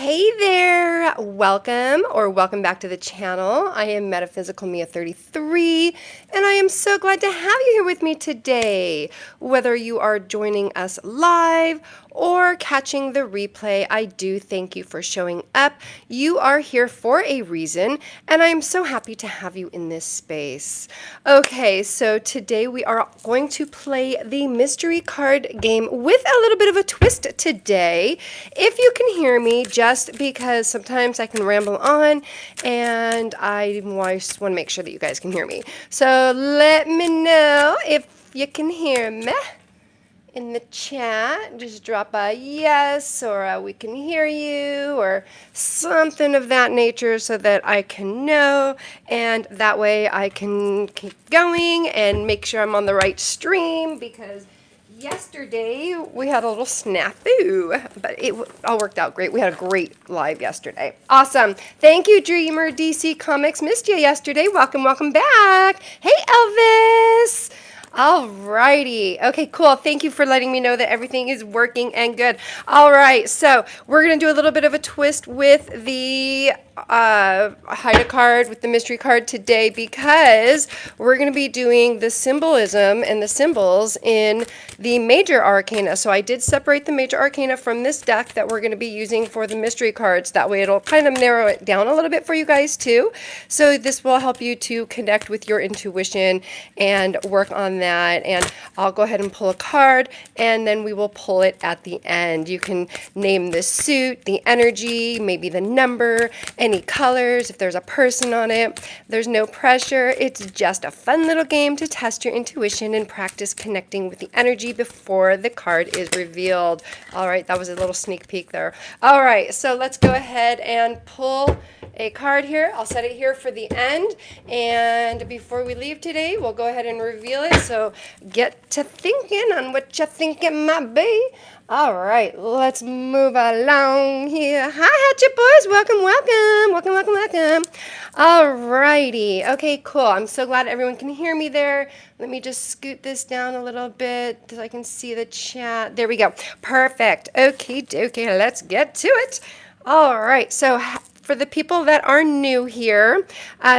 Hey there, welcome back to the channel. I am Metaphysical Mia 33, and I am so glad to have you here with me today. Whether you are joining us live or catching the replay, I do thank you for showing up. You are here for a reason, and I am so happy to have you in this space. Okay, so today we are going to play the mystery card game with a little bit of a twist today. If you can hear me, just because sometimes I can ramble on, and I just want to make sure that you guys can hear me. So let me know if you can hear me in the chat. Just drop a yes or a we can hear you or something of that nature so that I can know, and that way I can keep going and make sure I'm on the right stream, because yesterday we had a little snafu, but it all worked out great. We had a great live yesterday. Awesome. Thank you, Dreamer DC Comics. Missed you yesterday. Welcome back. Hey, Elvis. Alrighty. Okay, cool. Thank you for letting me know that everything is working and good. All right, so we're going to do a little bit of a twist with the hide a card, with the mystery card today, because we're going to be doing the symbolism and the symbols in the major arcana. So I did separate the major arcana from this deck that we're going to be using for the mystery cards. That way it'll kind of narrow it down a little bit for you guys too. So this will help you to connect with your intuition and work on that. And I'll go ahead and pull a card, and then we will pull it at the end. You can name the suit, the energy, maybe the number, any colors, if there's a person on it. There's no pressure. It's just a fun little game to test your intuition and practice connecting with the energy before the card is revealed. All right, that was a little sneak peek there. All right, so let's go ahead and pull a card here. I'll set it here for the end, and before we leave today, we'll go ahead and reveal it. So get to thinking on what you think it might be. All right, let's move along here. Hi, Hatchet Boys. Welcome. All righty. Okay, cool. I'm so glad everyone can hear me there. Let me just scoot this down a little bit so I can see the chat. There we go. Perfect. Okay, let's get to it. All right, so for the people that are new here,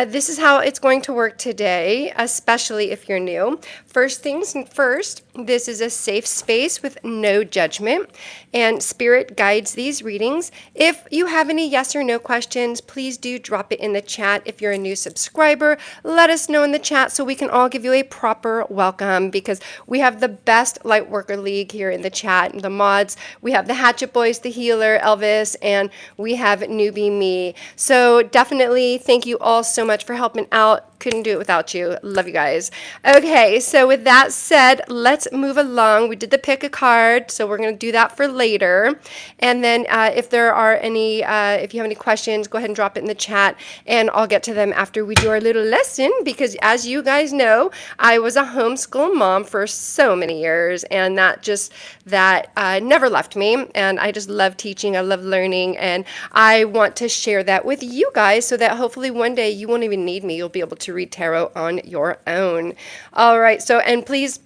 this is how it's going to work today, especially if you're new. First things first, this is a safe space with no judgment, and Spirit guides these readings. If you have any yes or no questions, please do drop it in the chat. If you're a new subscriber, let us know in the chat so we can all give you a proper welcome, because we have the best Lightworker League here in the chat. The mods, we have the Hatchet Boys, the Healer, Elvis, and we have Newbie Me. So definitely thank you all so much for helping out. Couldn't do it without you. Love you guys. Okay, so with that said, let's move along. We did the pick a card, so we're going to do that for later. And then if there are any, if you have any questions, go ahead and drop it in the chat, and I'll get to them after we do our little lesson, because as you guys know, I was a homeschool mom for so many years, and that never left me, and I just love teaching. I love learning, and I want to share that with you guys so that hopefully one day you won't even need me. You'll be able to read tarot on your own. All right, so, and please,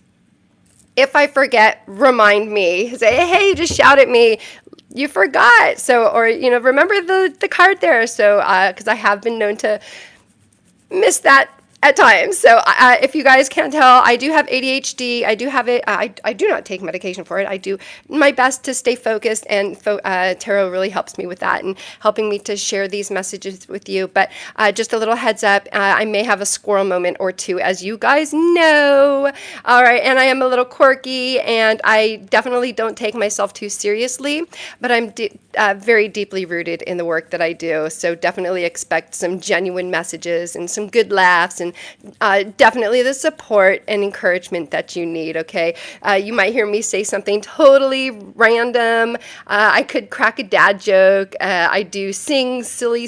if I forget, remind me. Say, hey, just shout at me. You forgot. So, or, remember the card there. So, because I have been known to miss that at times. So if you guys can't tell, I do have ADHD. I do have it. I do not take medication for it. I do my best to stay focused, and tarot really helps me with that and helping me to share these messages with you. But just a little heads up, I may have a squirrel moment or two, as you guys know. All right, and I am a little quirky, and I definitely don't take myself too seriously, but I'm very deeply rooted in the work that I do. So definitely expect some genuine messages and some good laughs, and definitely the support and encouragement that you need, okay? You might hear me say something totally random. I could crack a dad joke. I do sing silly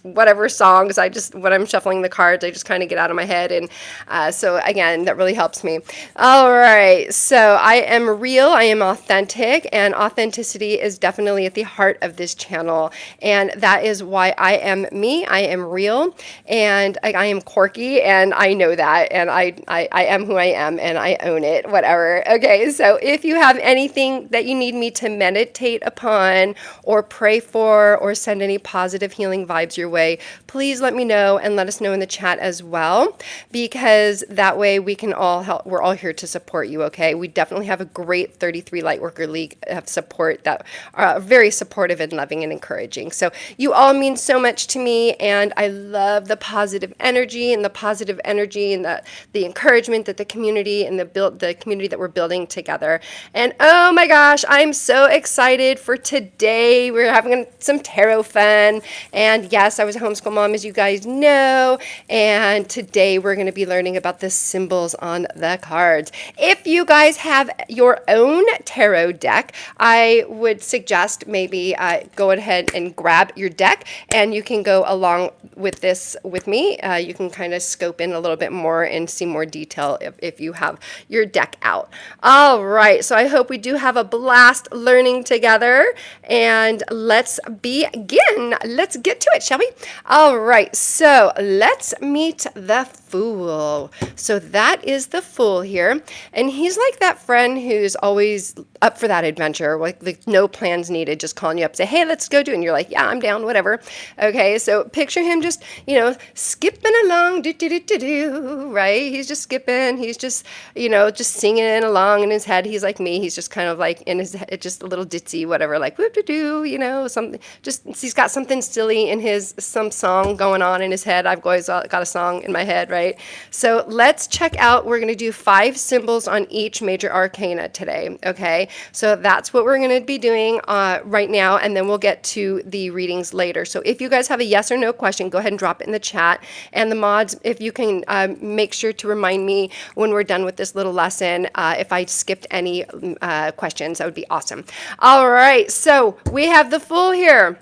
whatever songs. When I'm shuffling the cards, I just kind of get out of my head. And so again, that really helps me. All right, so I am real, I am authentic, and authenticity is definitely at the heart of this channel. And that is why I am me. I am real, and I am quirky, energy, and I know that, and I am who I am, and I own it, whatever. Okay, so if you have anything that you need me to meditate upon or pray for or send any positive healing vibes your way, please let me know and let us know in the chat as well, because that way we can all help. We're all here to support you, okay? We definitely have a great 33 Lightworker League of support that are very supportive and loving and encouraging. So you all mean so much to me, and I love the positive energy and the encouragement that the community and the community that we're building together. And oh my gosh, I'm so excited for today. We're having some tarot fun, and yes, I was a homeschool mom, as you guys know, and today we're going to be learning about the symbols on the cards. If you guys have your own tarot deck, I would suggest maybe go ahead and grab your deck, and you can go along with this with me. You can kind of scope in a little bit more and see more detail if you have your deck out. All right, so I hope we do have a blast learning together, and let's begin. Let's get to it, shall we? All right, so let's meet the Fool. So that is the Fool here, and he's like that friend who's always up for that adventure, like no plans needed, just calling you up, say, hey, let's go do it, and you're like, yeah, I'm down, whatever. Okay, so picture him just, skipping along, right? He's just skipping, he's just, just singing along in his head. He's like me, he's just kind of like in his head, just a little ditzy, whatever, like whoop-de-doo, something, just, he's got something silly in some song going on in his head. I've always got a song in my head, right? So let's check out, we're going to do 5 symbols on each major arcana today, okay? So that's what we're going to be doing right now, and then we'll get to the readings later. So if you guys have a yes or no question, go ahead and drop it in the chat. And the mods, if you can make sure to remind me when we're done with this little lesson, if I skipped any questions, that would be awesome. All right, so we have the Fool here.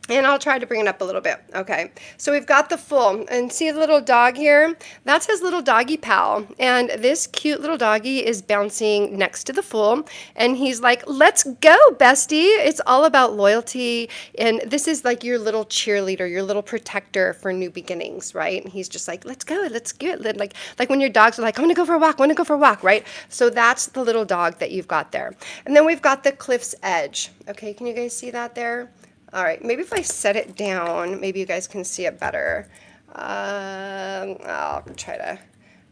And I'll try to bring it up a little bit. Okay, so we've got the Fool, and see the little dog here? That's his little doggy pal. And this cute little doggy is bouncing next to the Fool, and he's like, let's go, bestie. It's all about loyalty, and this is like your little cheerleader, your little protector for new beginnings, right? And he's just like, let's go, let's get it. Like when your dogs are like, I'm gonna go for a walk, right? So that's the little dog that you've got there. And then we've got the cliff's edge. Okay, can you guys see that there? All right, maybe if I set it down, maybe you guys can see it better. I'll try to,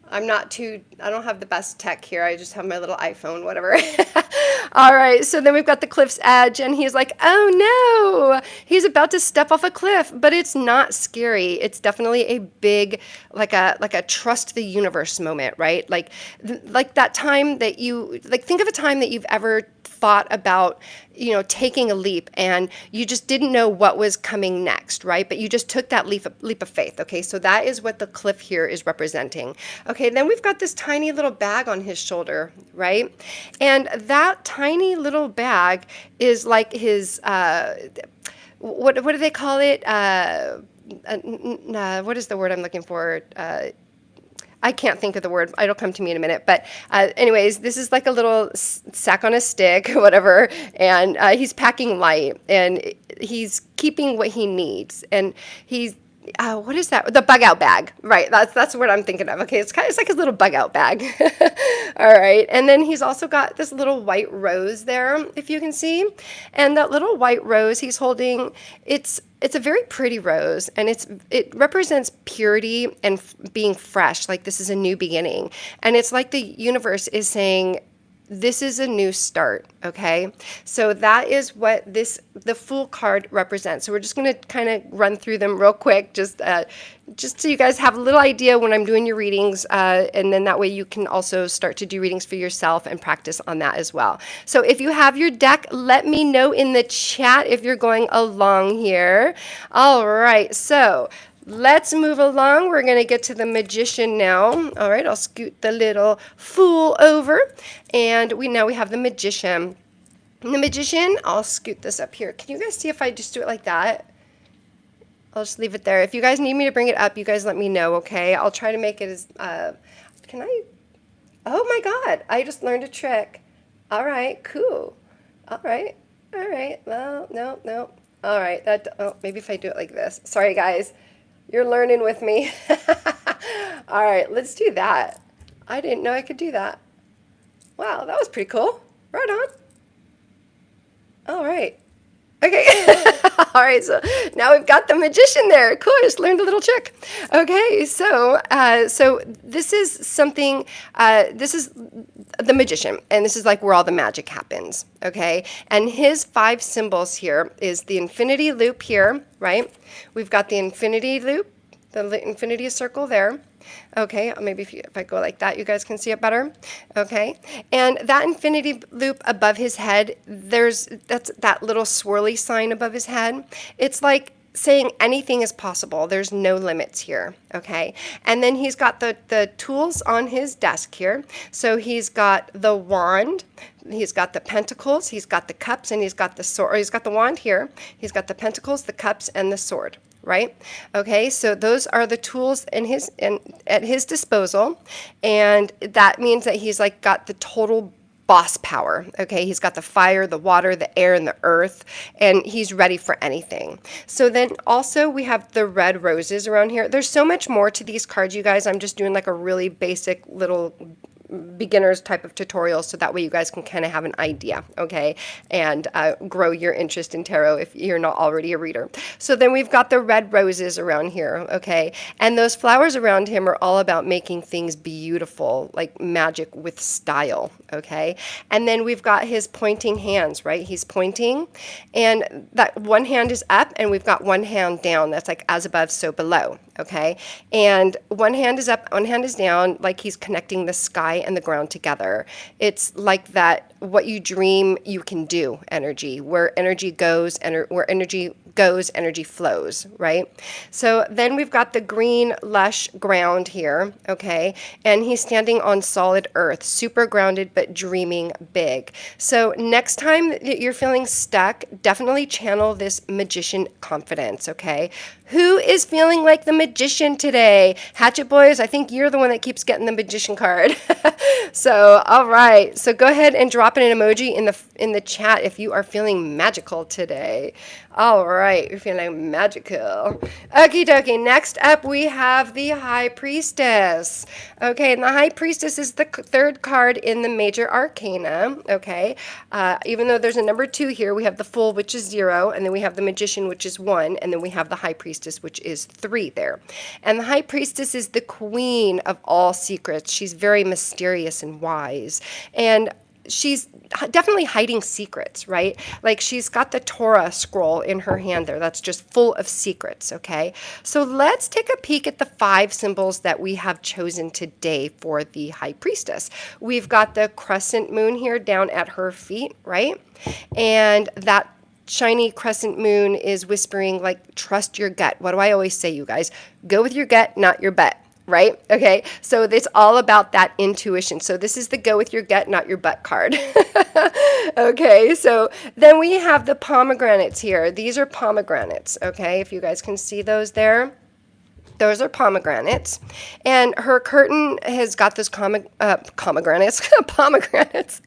I don't have the best tech here. I just have my little iPhone, whatever. All right, so then we've got the cliff's edge, and he's like, oh no, he's about to step off a cliff, but it's not scary. It's definitely a big, like a trust the universe moment, right? Like that time that think of a time that you've ever thought about, taking a leap, and you just didn't know what was coming next, right? But you just took that leap of faith. Okay, so that is what the cliff here is representing. Okay, then we've got this tiny little bag on his shoulder, right? And that tiny little bag is like his, what do they call it? What is the word I'm looking for? I can't think of the word. It'll come to me in a minute. But anyways, this is like a little sack on a stick, whatever. And he's packing light, and he's keeping what he needs. And he's, what is that? The bug out bag. Right. That's what I'm thinking of. Okay. It's like his little bug out bag. All right. And then he's also got this little white rose there, if you can see. And that little white rose he's holding, it's a very pretty rose, and it represents purity and being fresh, like this is a new beginning. And it's like the universe is saying, this is a new start, okay? So that is what the Fool card represents. So we're just going to kind of run through them real quick, just so you guys have a little idea when I'm doing your readings, and then that way you can also start to do readings for yourself and practice on that as well. So if you have your deck, let me know in the chat if you're going along here. All right, so let's move along. We're going to get to the Magician now. All right, I'll scoot the little Fool over, and now we have the Magician. And the Magician, I'll scoot this up here. Can you guys see if I just do it like that? I'll just leave it there. If you guys need me to bring it up, you guys let me know, okay? I'll try to make it as, can I? Oh my God, I just learned a trick. All right, cool. All right, well, no. All right, maybe if I do it like this. Sorry, guys. You're learning with me. All right, let's do that. I didn't know I could do that. Wow, that was pretty cool. Right on. All right. Okay. All right. So now we've got the magician there. Cool. I just learned a little trick. Okay. So this is something. This is the magician, and this is like where all the magic happens. Okay. And his 5 symbols here is the infinity loop here, right? We've got the infinity loop, the infinity circle there. Okay, maybe if I go like that, you guys can see it better. Okay, and that infinity loop above his head, that's that little swirly sign above his head. It's like saying anything is possible. There's no limits here. Okay, and then he's got the tools on his desk here. So he's got the wand, he's got the pentacles, he's got the cups, and he's got the sword. Or he's got the wand here. He's got the pentacles, the cups, and the sword. Right? Okay, so those are the tools at his disposal, and that means that he's like got the total boss power. Okay, he's got the fire, the water, the air, and the earth, and he's ready for anything. So then also we have the red roses around here. There's so much more to these cards, you guys. I'm just doing like a really basic little beginners type of tutorial, so that way you guys can kind of have an idea, okay, and grow your interest in tarot if you're not already a reader. So then we've got the red roses around here, okay, and those flowers around him are all about making things beautiful, like magic with style, okay. And then we've got his pointing hands, right? He's pointing, and that one hand is up, and we've got one hand down. That's like as above, so below, okay. And one hand is up, one hand is down, like he's connecting the sky and the ground together. It's like that, what you dream you can do energy, where energy goes, energy flows, right? So then we've got the green lush ground here, okay, and he's standing on solid earth, super grounded but dreaming big. So next time that you're feeling stuck, definitely channel this magician confidence, okay? Who is feeling like the magician today? Hatchet Boys, I think you're the one that keeps getting the magician card. So, all right. So go ahead and drop an emoji in the chat if you are feeling magical today. All right, you're feeling magical. Okie dokie. Next up, we have the High Priestess. Okay, and the High Priestess is the 3rd card in the Major Arcana. Okay, even though there's a number 2 here, we have the Fool, which is 0, and then we have the Magician, which is 1, and then we have the High Priestess, which is 3 there. And the High Priestess is the queen of all secrets. She's very mysterious and wise, and she's definitely hiding secrets, right? Like she's got the Torah scroll in her hand there that's just full of secrets, okay? So let's take a peek at the 5 symbols that we have chosen today for the High Priestess. We've got the crescent moon here down at her feet, right? And that shiny crescent moon is whispering like, trust your gut. What do I always say, you guys? Go with your gut, not your butt. Right? Okay. So it's all about that intuition. So this is the go with your gut, not your butt card. Okay. So then we have the pomegranates here. These are pomegranates. Okay. If you guys can see those there. Those are pomegranates. And her curtain has got those pomegranates. Pomegranates.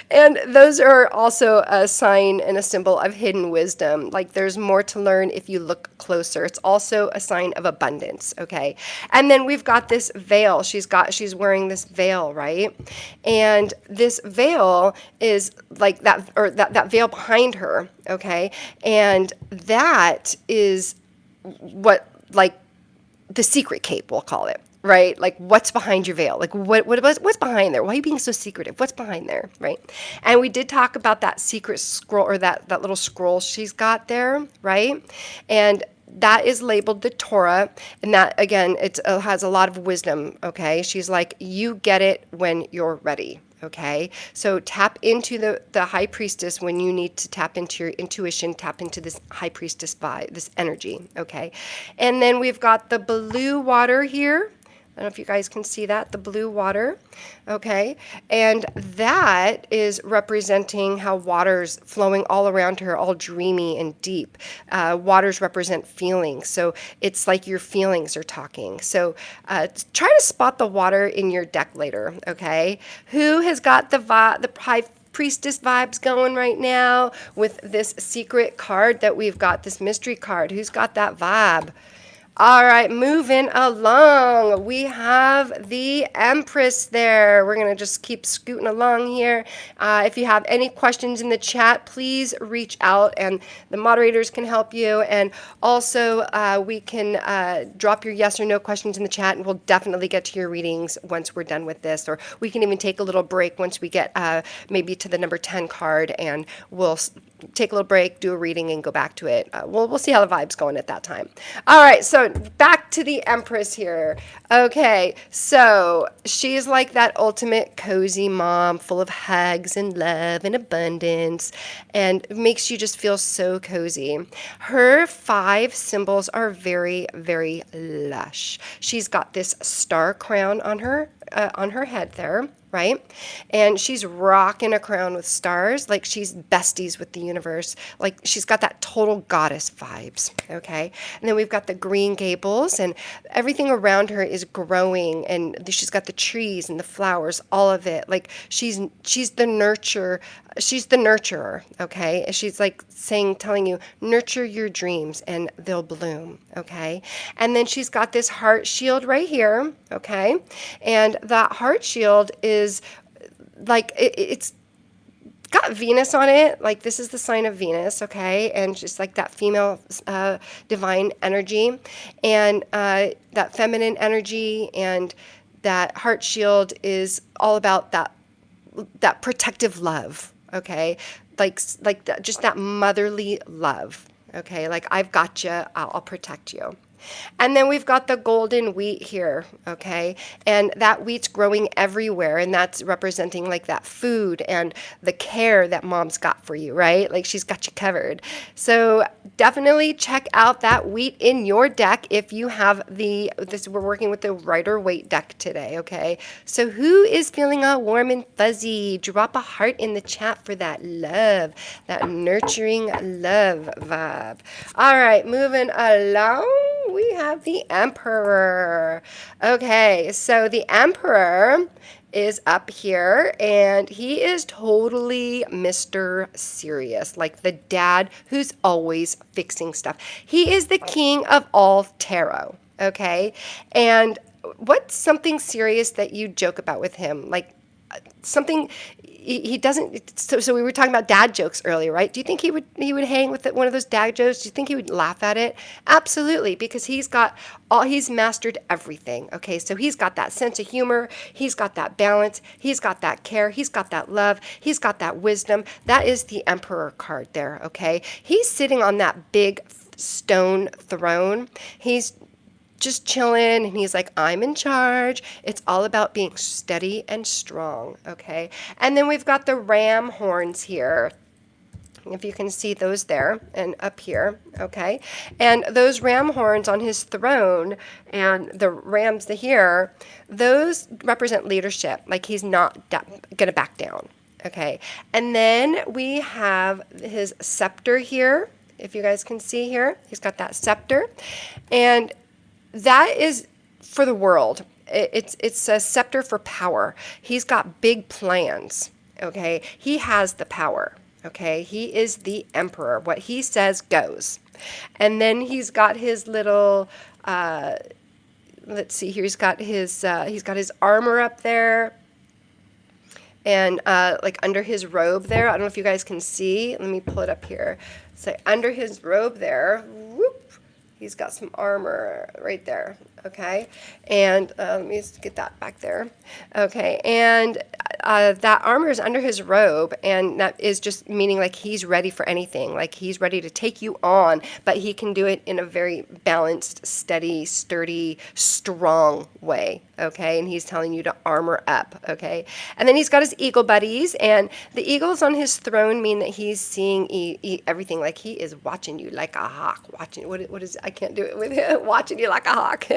And those are also a sign and a symbol of hidden wisdom. Like there's more to learn if you look closer. It's also a sign of abundance, okay? And then we've got this veil. She's wearing this veil, right? And this veil is like that veil behind her, okay? And that is what, like, the secret cape, we'll call it, right? Like what's behind your veil? Like what's behind there? Why are you being so secretive? What's behind there, right? And we did talk about that secret scroll, or that little scroll she's got there, right? And that is labeled the Torah, and that, again, it has a lot of wisdom, okay? She's like, you get it when you're ready, okay? So tap into the High Priestess when you need to tap into your intuition, tap into this High Priestess vibe, this energy, okay? And then we've got the blue water here. I don't know if you guys can see that, the blue water, okay? And that is representing how water's flowing all around her, all dreamy and deep. Waters represent feelings, so it's like your feelings are talking. So try to spot the water in your deck later, okay? Who has got the High Priestess vibes going right now with this secret card that we've got, this mystery card? Who's got that vibe? All right, moving along. We have the Empress there. We're going to just keep scooting along here. If you have any questions in the chat, please reach out and the moderators can help you. And also, we can drop your yes or no questions in the chat and we'll definitely get to your readings once we're done with this. Or we can even take a little break once we get maybe to the number 10 card and we'll take a little break, do a reading, and go back to it. We'll see how the vibe's going at that time. All right, so back to the Empress here. Okay, so she's like that ultimate cozy mom, full of hugs and love and abundance, and makes you just feel so cozy. Her 5 symbols are very, very lush. She's got this star crown on her head there, right? And she's rocking a crown with stars, like she's besties with the universe. Like she's got that total goddess vibes, okay? And then we've got the Green Gables, and everything around her is growing, and she's got the trees and the flowers, all of it. Like she's the nurturer. She's the nurturer, okay? She's like telling you, nurture your dreams and they'll bloom, okay? And then she's got this heart shield right here, okay? And that heart shield is like, it's got Venus on it. Like this is the sign of Venus, okay? And just like that female divine energy and that feminine energy, and that heart shield is all about that protective love, okay? Like that, just that motherly love, okay? Like I've got you, I'll protect you. And then we've got the golden wheat here, okay? And that wheat's growing everywhere, and that's representing like that food and the care that mom's got for you, right? Like she's got you covered. So definitely check out that wheat in your deck if you have we're working with the Rider-Waite deck today, okay? So who is feeling all warm and fuzzy? Drop a heart in the chat for that love, that nurturing love vibe. All right, moving along. We have the Emperor. Okay, so the Emperor is up here, and he is totally Mr. Serious, like the dad who's always fixing stuff. He is the king of all tarot, okay? And what's something serious that you joke about with him? Like something he doesn't. So we were talking about dad jokes earlier, right? Do you think he would hang with one of those dad jokes? Do you think he would laugh at it? Absolutely, because he's mastered everything. Okay, so he's got that sense of humor, he's got that balance, he's got that care, he's got that love, he's got that wisdom. That is the Emperor card there. Okay, he's sitting on that big stone throne. He's just chilling, and he's like, I'm in charge. It's all about being steady and strong, okay? And then we've got the ram horns here, if you can see those there and up here, okay? And those ram horns on his throne and the rams here, those represent leadership. Like he's not gonna back down, okay? And then we have his scepter here, if you guys can see here. He's got that scepter, and that is for the world. It's a scepter for power. He's got big plans, okay? He has the power, okay? He is the Emperor. What he says goes. And then he's got his little, let's see here, he's got his armor up there. And like under his robe there, I don't know if you guys can see. Let me pull it up here. So under his robe there, whoop, he's got some armor right there, okay? And let me just get that back there. Okay, and that armor is under his robe, and that is just meaning like he's ready for anything. Like he's ready to take you on, but he can do it in a very balanced, steady, sturdy, strong way, okay? And he's telling you to armor up, okay? And then he's got his eagle buddies, and the eagles on his throne mean that he's seeing everything. Like he is watching you like a hawk. Watching, what is, I can't do it with him. Watching you like a hawk.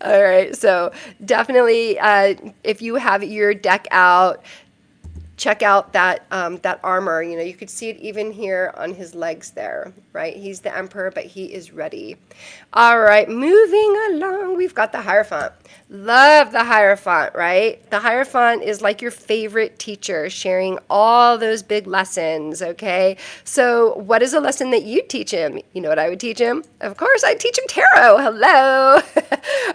All right, so definitely if you have your deck out, check out that armor. You know, you could see it even here on his legs there, right? He's the Emperor, but he is ready. All right, moving along, we've got the Hierophant. Love the Hierophant, right? The Hierophant is like your favorite teacher sharing all those big lessons, okay? So, what is a lesson that you teach him? You know what I would teach him? Of course, I'd teach him tarot. Hello.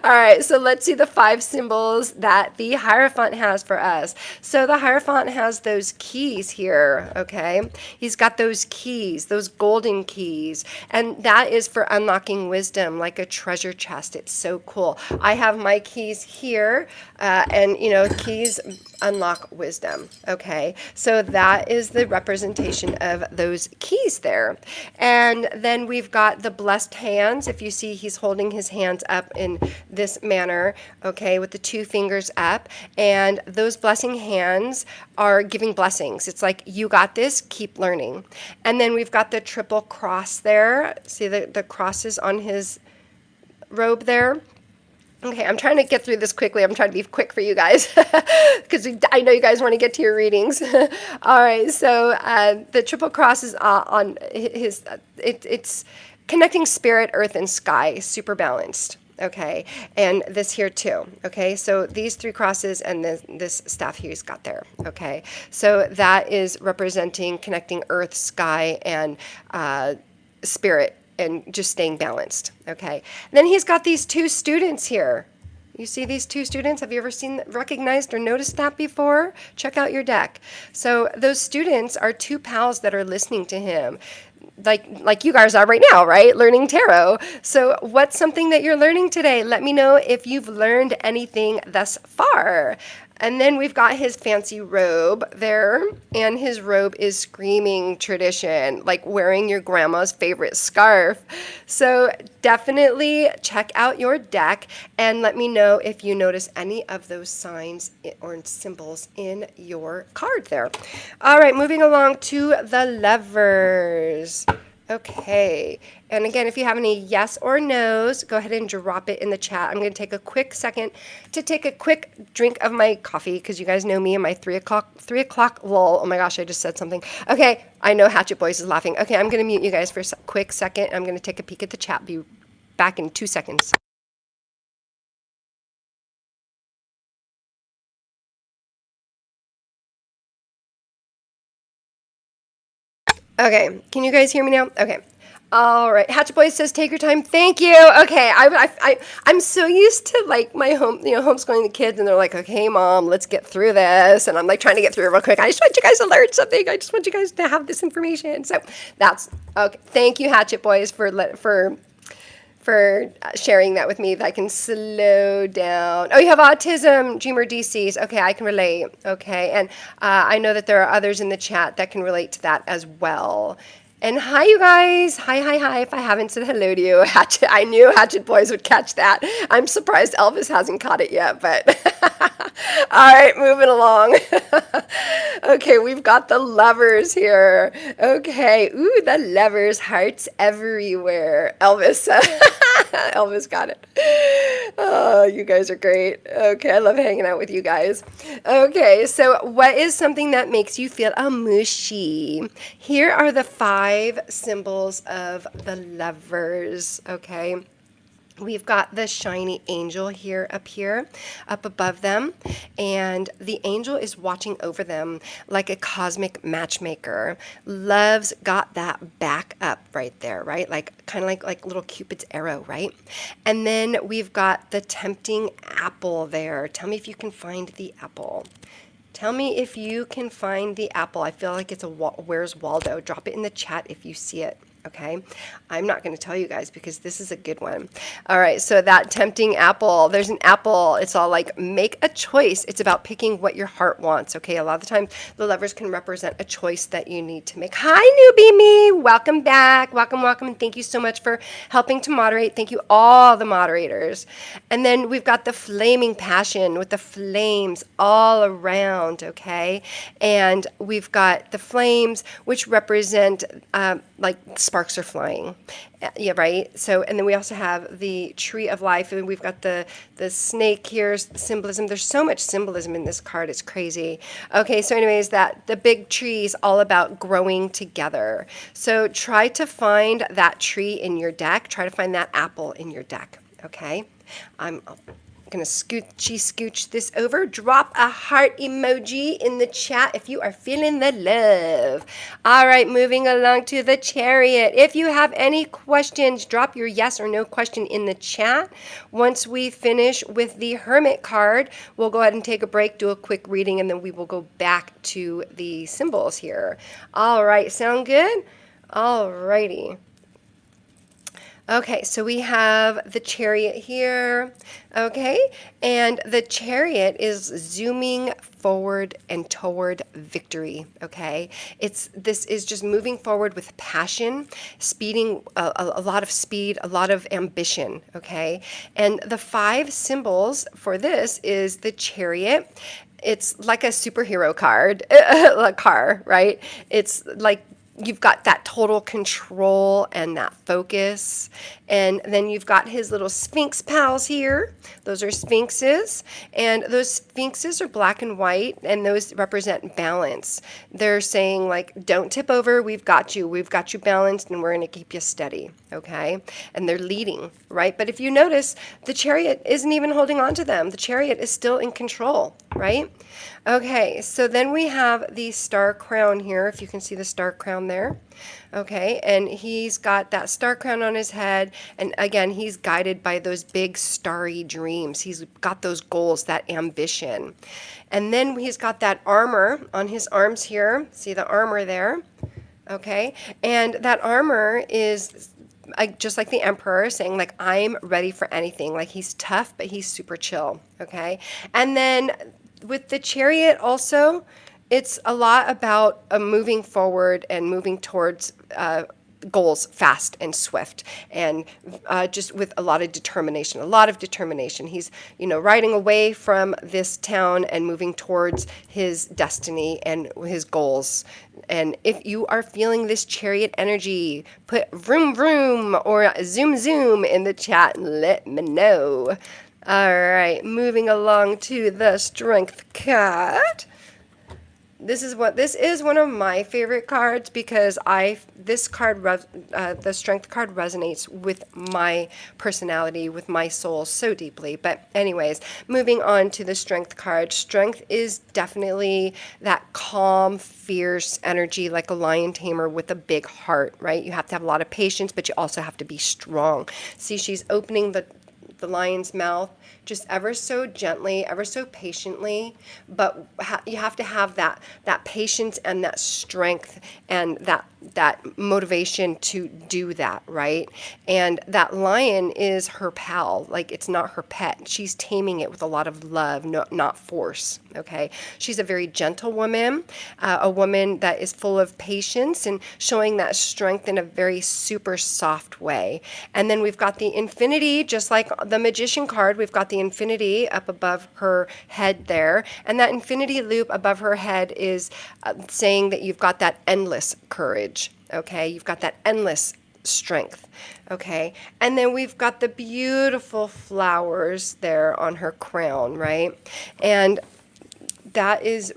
All right, so let's see the 5 symbols that the Hierophant has for us. So, the Hierophant has those keys here, okay? He's got those keys, those golden keys, and that is for unlocking wisdom like a treasure chest. It's so cool. I have my keys here, and keys unlock wisdom. Okay, so that is the representation of those keys there. And then we've got the blessed hands. If you see, he's holding his hands up in this manner, okay, with the 2 fingers up, and those blessing hands are giving blessings. It's like, you got this, keep learning. And then we've got the triple cross there. See the crosses on his robe there. Okay, I'm trying to get through this quickly. I'm trying to be quick for you guys because I know you guys want to get to your readings. All right, so the triple cross is on his, it's connecting spirit, earth, and sky, super balanced. Okay, and this here too. Okay, so these 3 crosses and this staff here he's got there. Okay, so that is representing connecting earth, sky, and spirit, and just staying balanced. Okay. And then he's got these 2 students here. You see these 2 students? Have you ever recognized or noticed that before? Check out your deck. So those students are 2 pals that are listening to him. Like you guys are right now, right? Learning tarot. So what's something that you're learning today? Let me know if you've learned anything thus far. And then we've got his fancy robe there, and his robe is screaming tradition, like wearing your grandma's favorite scarf. So definitely check out your deck and let me know if you notice any of those signs or symbols in your card there. All right, moving along to the Lovers. Okay, and again, if you have any yes or no's, go ahead and drop it in the chat. I'm going to take a quick second to take a quick drink of my coffee, because you guys know me and my 3 o'clock lull. Oh my gosh, I just said something. Okay, I know Hatchet Boys is laughing. Okay, I'm going to mute you guys for a quick second. I'm going to take a peek at the chat. Be back in 2 seconds. Okay, can you guys hear me now? Okay. All right. Hatchet Boys says, take your time. Thank you. Okay. I'm so used to like my homeschooling the kids, and they're like, okay, Mom, let's get through this. And I'm like trying to get through it real quick. I just want you guys to learn something. I just want you guys to have this information. So that's okay. Thank you, Hatchet Boys, for sharing that with me, that I can slow down. Oh, you have autism, Dreamer DCs. Okay, I can relate. Okay, and I know that there are others in the chat that can relate to that as well. And hi, you guys. Hi. If I haven't said hello to you, Hatchet, I knew Hatchet Boys would catch that. I'm surprised Elvis hasn't caught it yet, but all right, moving along. Okay, we've got the Lovers here. Okay, ooh, the Lovers, hearts everywhere. Elvis, Elvis got it. Oh, you guys are great. Okay, I love hanging out with you guys. Okay, so what is something that makes you feel mushy? Here are the 5 symbols of the Lovers. Okay. We've got the shiny angel here, up above them, and the angel is watching over them like a cosmic matchmaker. Love's got that back up right there, right? Like kind of like little Cupid's arrow, right? And then we've got the tempting apple there. Tell me if you can find the apple. Tell me if you can find the apple. I feel like it's a Where's Waldo. Drop it in the chat if you see it. Okay, I'm not going to tell you guys because this is a good one. All right, so that tempting apple, there's an apple. It's all like, make a choice. It's about picking what your heart wants. Okay, a lot of the times the Lovers can represent a choice that you need to make. Hi, newbie me. Welcome back. Welcome. And thank you so much for helping to moderate. Thank you, all the moderators. And then we've got the flaming passion with the flames all around. Okay, and we've got the flames, which represent like sparks are flying. Yeah, right. So, and then we also have the tree of life, and we've got the snake here, symbolism. There's so much symbolism in this card. It's crazy. Okay, so anyways, that the big tree is all about growing together. So try to find that tree in your deck. Try to find that apple in your deck. Okay. Gonna scooch this over. Drop a heart emoji in the chat if you are feeling the love. All right, moving along to the Chariot. If you have any questions, drop your yes or no question in the chat. Once we finish with the Hermit card, we'll go ahead and take a break, do a quick reading, and then we will go back to the symbols here. All right, sound good? All righty. Okay, so we have the Chariot here, okay? And the Chariot is zooming forward and toward victory, okay? This is just moving forward with passion, speeding, a lot of speed, a lot of ambition, okay? And the 5 symbols for this is the Chariot. It's like a superhero card, a car, right? It's like you've got that total control and that focus. And then you've got his little Sphinx pals here. Those are Sphinxes. And those Sphinxes are black and white, and those represent balance. They're saying, like, don't tip over. We've got you. We've got you balanced, and we're going to keep you steady. Okay? And they're leading, right? But if you notice, the Chariot isn't even holding on to them. The Chariot is still in control, right? Okay, so then we have the star crown here, if you can see the star crown there. Okay, and he's got that star crown on his head, and again, he's guided by those big starry dreams. He's got those goals, that ambition. And then he's got that armor on his arms here. See the armor there? Okay, and that armor is just like the Emperor, saying, like, I'm ready for anything. Like, he's tough, but he's super chill, okay? And then with the Chariot also, it's a lot about moving forward and moving towards goals fast and swift, and just with a lot of determination. He's, riding away from this town and moving towards his destiny and his goals. And if you are feeling this Chariot energy, put vroom vroom or zoom zoom in the chat and let me know. All right, moving along to the Strength card. This is one of my favorite cards because the Strength card resonates with my personality, with my soul so deeply. But anyways, moving on to the Strength card. Strength is definitely that calm, fierce energy, like a lion tamer with a big heart, right? You have to have a lot of patience, but you also have to be strong. See, she's opening the lion's mouth just ever so gently, ever so patiently, but you have to have that patience and that strength and that motivation to do that, right? And that lion is her pal, like it's not her pet. She's taming it with a lot of love, not force, okay? She's a very gentle woman, a woman that is full of patience and showing that strength in a very super soft way. And then we've got the Infinity, just like the Magician card, we've got the Infinity up above her head there. And that Infinity loop above her head is saying that you've got that endless courage, okay? You've got that endless strength, okay? And then we've got the beautiful flowers there on her crown, right? And that is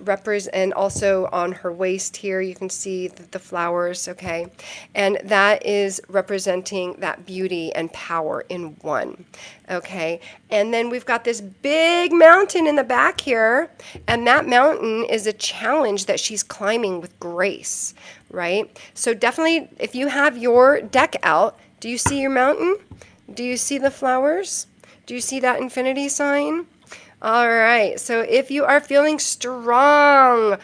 and also on her waist here, you can see the flowers, okay? And that is representing that beauty and power in one, okay? And then we've got this big mountain in the back here, and that mountain is a challenge that she's climbing with grace, right? So definitely, if you have your deck out, do you see your mountain? Do you see the flowers? Do you see that infinity sign? All right, so if you are feeling strong,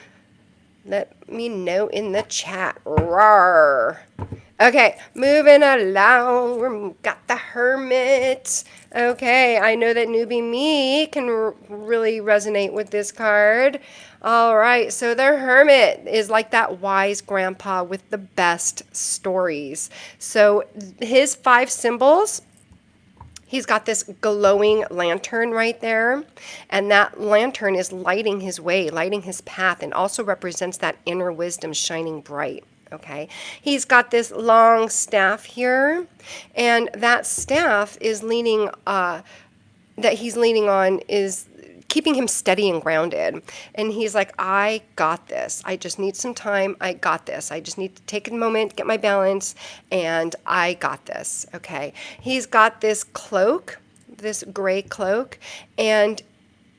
let me know in the chat. Roar. Okay, moving along, we've got the Hermit. Okay, I know that newbie me can really resonate with this card. All right, so the Hermit is like that wise grandpa with the best stories. So his 5 symbols, he's got this glowing lantern right there, and that lantern is lighting his way, lighting his path, and also represents that inner wisdom shining bright, okay? He's got this long staff here, and that staff is that he's leaning on is keeping him steady and grounded. And he's like, I got this. I just need some time. I got this. I just need to take a moment, get my balance, and I got this, okay? He's got this cloak this gray cloak, and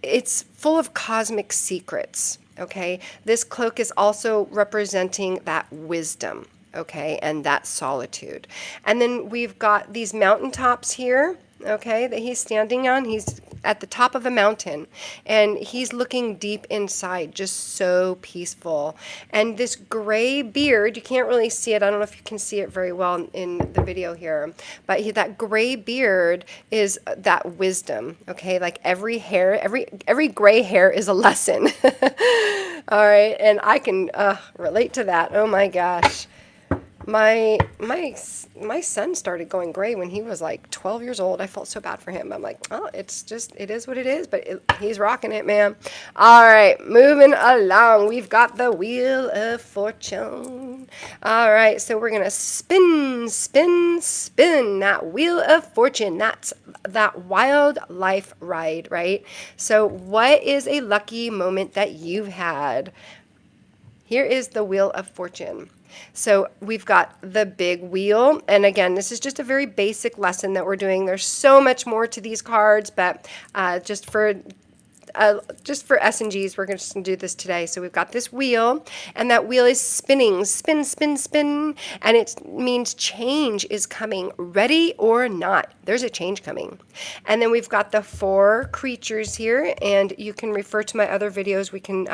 it's full of cosmic secrets. Okay, this cloak is also representing that wisdom, okay, and that solitude. And then we've got these mountaintops here, okay, that he's standing on. He's at the top of a mountain, and he's looking deep inside, just so peaceful. And this gray beard, you can't really see it. I don't know if you can see it very well in the video here, but that gray beard is that wisdom, okay? Like every hair, every gray hair is a lesson. All right, and I can relate to that. Oh my gosh. My son started going gray when he was like 12 years old. I felt so bad for him. I'm like, oh, it is what it is, but he's rocking it, man. All right, moving along. We've got the Wheel of Fortune. All right, so we're going to spin, spin, spin that Wheel of Fortune. That's that wild life ride, right? So what is a lucky moment that you've had? Here is the Wheel of Fortune. So we've got the big wheel. And again, this is just a very basic lesson that we're doing. There's so much more to these cards, but just for S and G's, we're just going to do this today. So we've got this wheel, and that wheel is spinning, spin, spin, spin, and it means change is coming, ready or not. There's a change coming. And then we've got the 4 creatures here, and you can refer to my other videos. We can,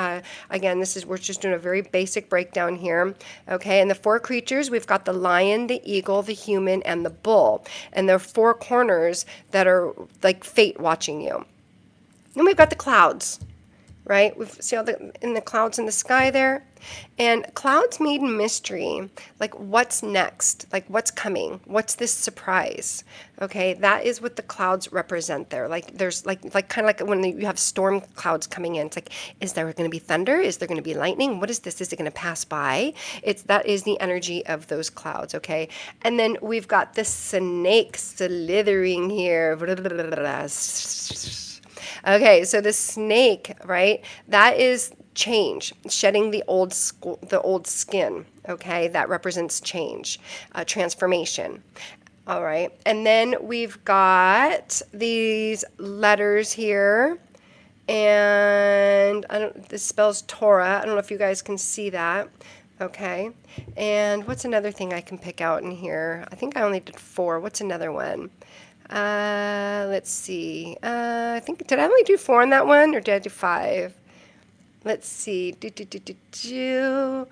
again, we're just doing a very basic breakdown here. Okay, and the 4 creatures, we've got the lion, the eagle, the human, and the bull. And there are 4 corners that are like fate watching you. Then we've got the clouds, right? We see all the clouds in the sky there. And clouds mean mystery, like what's next, like what's coming, what's this surprise, okay? That is what the clouds represent there. Like there's like kind of like when you have storm clouds coming in, it's like, is there going to be thunder? Is there going to be lightning? What is this? Is it going to pass by? That is the energy of those clouds, okay? And then we've got the snake slithering here. Okay, so the snake, right? That is change, shedding the old skin. Okay, that represents change, transformation. All right, and then we've got these letters here, and this spells Torah. I don't know if you guys can see that. Okay, and what's another thing I can pick out in here? I think I only did 4. What's another one? Let's see. I think, did I only do 4 on that one, or did I do 5? Let's see. Oh,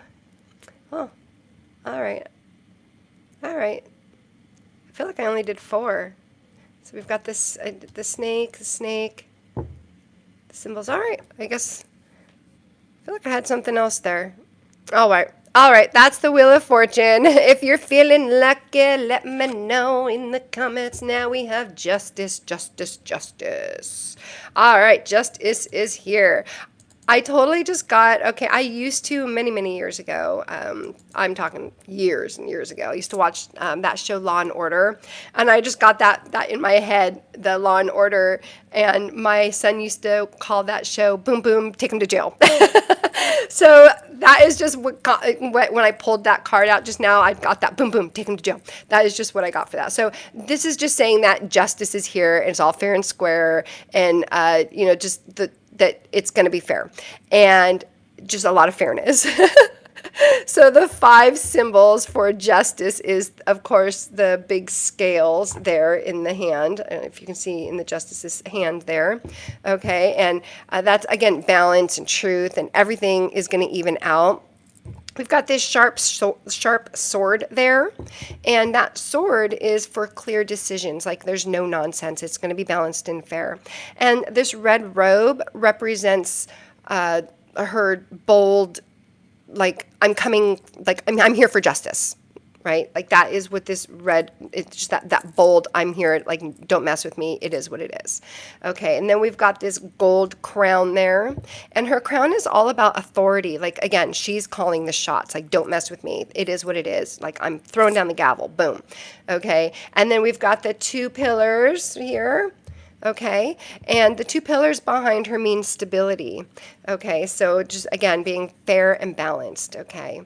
all right. All right. I feel like I only did 4. So we've got this, the snake, the symbols. All right. I guess, I feel like I had something else there. All right. All right, that's the Wheel of Fortune. If you're feeling lucky, let me know in the comments. Now we have justice, justice, justice. All right, justice is here. I totally just got, okay, I used to many, many years ago, I'm talking years and years ago, I used to watch that show Law and Order, and I just got that in my head, the Law and Order, and my son used to call that show, boom, boom, take him to jail. So that is just when I pulled that card out just now, I got that, boom, boom, take him to jail. That is just what I got for that. So this is just saying that justice is here, and it's all fair and square, and, just that it's going to be fair, and just a lot of fairness. So the 5 symbols for justice is, of course, the big scales there in the hand. I don't know if you can see in the justice's hand there. Okay, and that's, again, balance and truth, and everything is going to even out. We've got this sharp sword there, and that sword is for clear decisions, like there's no nonsense. It's going to be balanced and fair. And this red robe represents her bold, like I'm coming, like I'm here for justice, right? Like that is what this red, it's just that bold, I'm here, like don't mess with me, it is what it is. Okay, and then we've got this gold crown there, and her crown is all about authority. Like again, she's calling the shots, like don't mess with me, it is what it is, like I'm throwing down the gavel, boom. Okay, and then we've got the 2 pillars here. Okay, and the 2 pillars behind her mean stability. Okay, so just again being fair and balanced. Okay,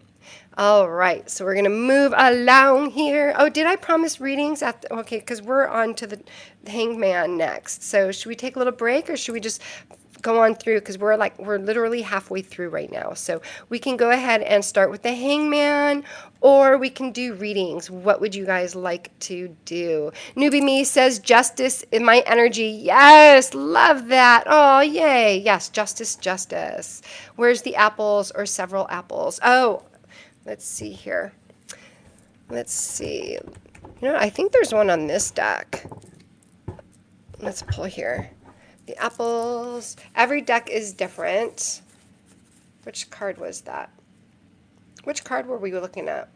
All right, so we're gonna move along here. Oh, did I promise readings okay, because we're on to the Hangman next. So should we take a little break or should we just go on through? Because we're literally halfway through right now. So we can go ahead and start with the Hangman, or we can do readings. What would you guys like to do? Newbie Me says justice in my energy. Yes, love that. Oh, yay. Yes, justice, justice. Where's the apples or several apples? Oh, let's see here. Let's see. I think there's one on this deck. Let's pull here. The apples. Every deck is different. Which card was that? Which card were we looking at?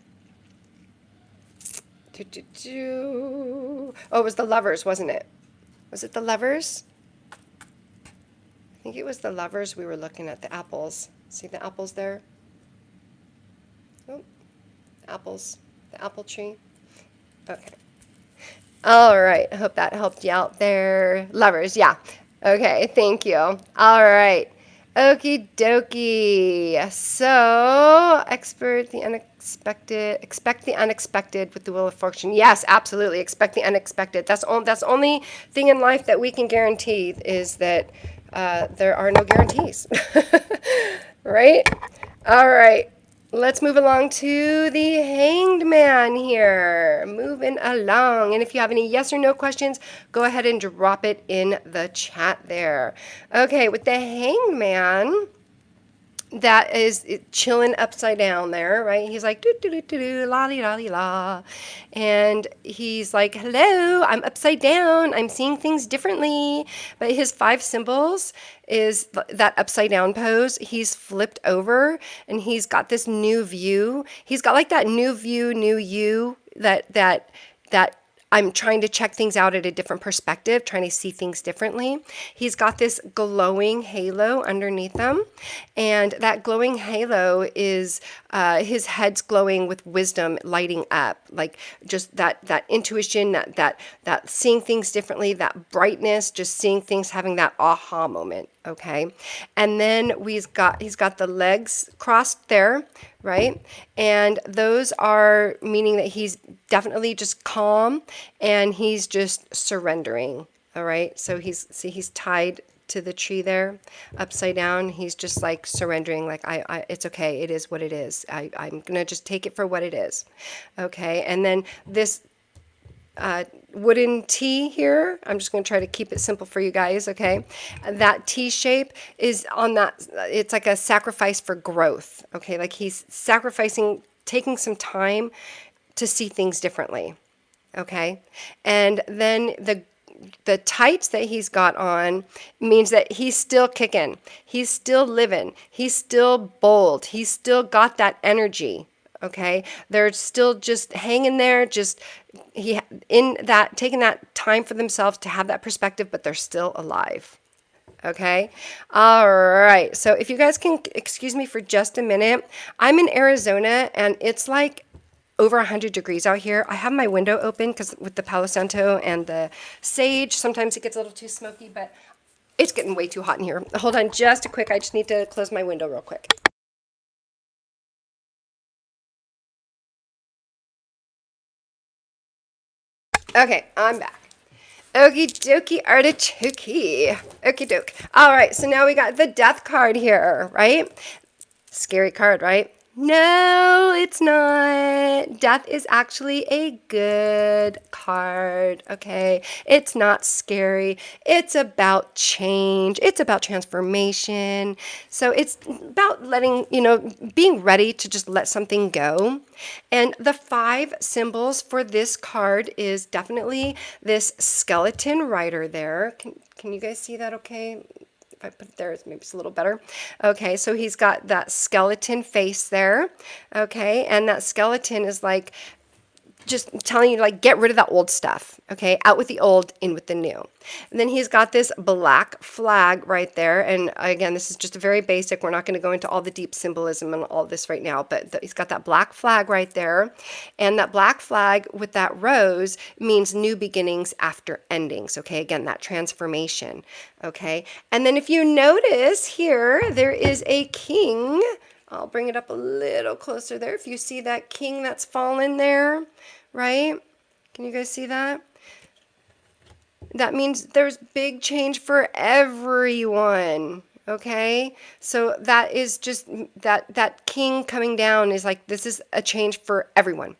Oh, it was the Lovers, wasn't it? Was it the Lovers? I think it was the Lovers we were looking at. The apples. See the apples there? Oh, apples. The apple tree. Okay. All right. I hope that helped you out there. Lovers, yeah. Okay, thank you. All right. Okie dokie. So, expect the unexpected with the wheel of fortune. Yes, absolutely. Expect the unexpected. That's the only thing in life that we can guarantee is that there are no guarantees. Right? All right. Let's move along to the Hanged Man here. Moving along. And if you have any yes or no questions, go ahead and drop it in the chat there. Okay, with the Hanged Man, that is chilling upside down there, right? He's like, doo doo doo doo doo, la li la li la. And he's like, hello, I'm upside down. I'm seeing things differently. But his 5 symbols is that upside down pose. He's flipped over and he's got this new view. He's got like that new view, new you that I'm trying to check things out at a different perspective, trying to see things differently. He's got this glowing halo underneath him, and that glowing halo is his head's glowing with wisdom lighting up, like just that intuition, that seeing things differently, that brightness, just seeing things, having that aha moment. Okay, and then he's got the legs crossed there, right? And those are meaning that he's definitely just calm and he's just surrendering. All right, so he's tied to the tree there, upside down. He's just like surrendering, like it's okay. It is what it is. I'm gonna just take it for what it is. Okay, and then this wooden T here. I'm just going to try to keep it simple for you guys, okay? That T shape is on that, it's like a sacrifice for growth, okay? Like he's sacrificing, taking some time to see things differently, okay? And then the tights that he's got on means that he's still kicking. He's still living. He's still bold. He's still got that energy. Okay, they're still just hanging there, just taking that time for themselves to have that perspective, but they're still alive. Okay, all right. So if you guys can excuse me for just a minute, I'm in Arizona and it's like over 100 degrees out here. I have my window open because with the Palo Santo and the sage, sometimes it gets a little too smoky, but it's getting way too hot in here. Hold on just a quick. I just need to close my window real quick. Okay, I'm back. Okie dokie artichoke. Okie doke. All right, so now we got the death card here, right? Scary card, right? No, it's not. Death is actually a good card, okay? It's not scary. It's about change. It's about transformation. So it's about letting, being ready to just let something go. And the 5 symbols for this card is definitely this skeleton rider there. Can you guys see that okay? If I put it there, maybe it's a little better. Okay, so he's got that skeleton face there. Okay, and that skeleton is like just telling you, like, get rid of that old stuff. Okay, out with the old, in with the new. And then he's got this black flag right there. And again, this is just a very basic. We're not going to go into all the deep symbolism and all this right now, but he's got that black flag right there. And that black flag with that rose means new beginnings after endings. Okay, again, that transformation. Okay, and then if you notice here, there is a king I'll bring it up a little closer there. If you see that king that's fallen there, right? Can you guys see that? That means there's big change for everyone. Okay, so that is just that king coming down is like, this is a change for everyone.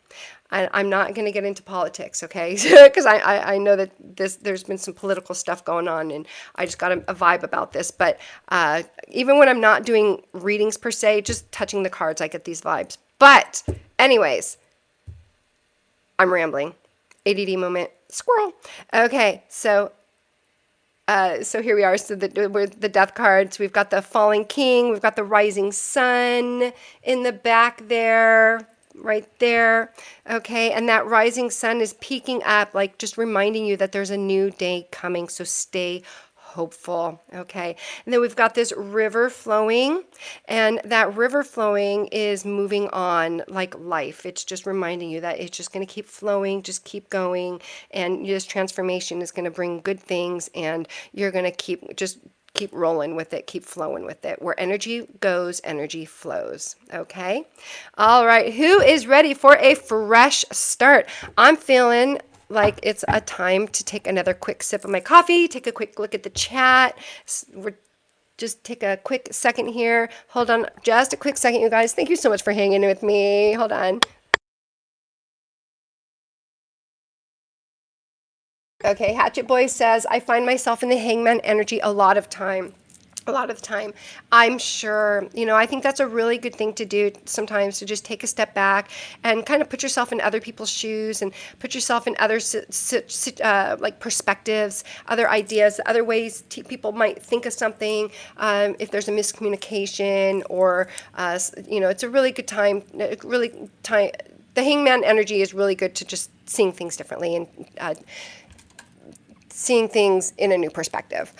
I'm not going to get into politics, okay? Because I know that there's been some political stuff going on, and I just got a vibe about this. But even when I'm not doing readings per se, just touching the cards, I get these vibes. But anyways, I'm rambling. ADD moment, squirrel. Okay, so here we are. So we're the death cards. We've got the falling king. We've got the rising sun in the back there, right there. Okay, and that rising sun is peeking up, like just reminding you that there's a new day coming. So stay hopeful. Okay, and then we've got this river flowing, and that river flowing is moving on like life. It's just reminding you that it's just going to keep flowing, just keep going, and this transformation is going to bring good things, and you're going to keep rolling with it, keep flowing with it. Where energy goes, energy flows. Okay, all right, who is ready for a fresh start? I'm feeling like it's a time to take another quick sip of my coffee, take a quick look at the chat. Just take a quick second here. Hold on just a quick second, you guys. Thank you so much for hanging with me. Hold on. Okay, Hatchet Boy says, I find myself in the hangman energy a lot of time. I'm sure, I think that's a really good thing to do sometimes, to just take a step back and kind of put yourself in other people's shoes and put yourself in other like perspectives, other ideas, other ways people might think of something. If there's a miscommunication or, it's a really good time, the hangman energy is really good to just seeing things differently and seeing things in a new perspective.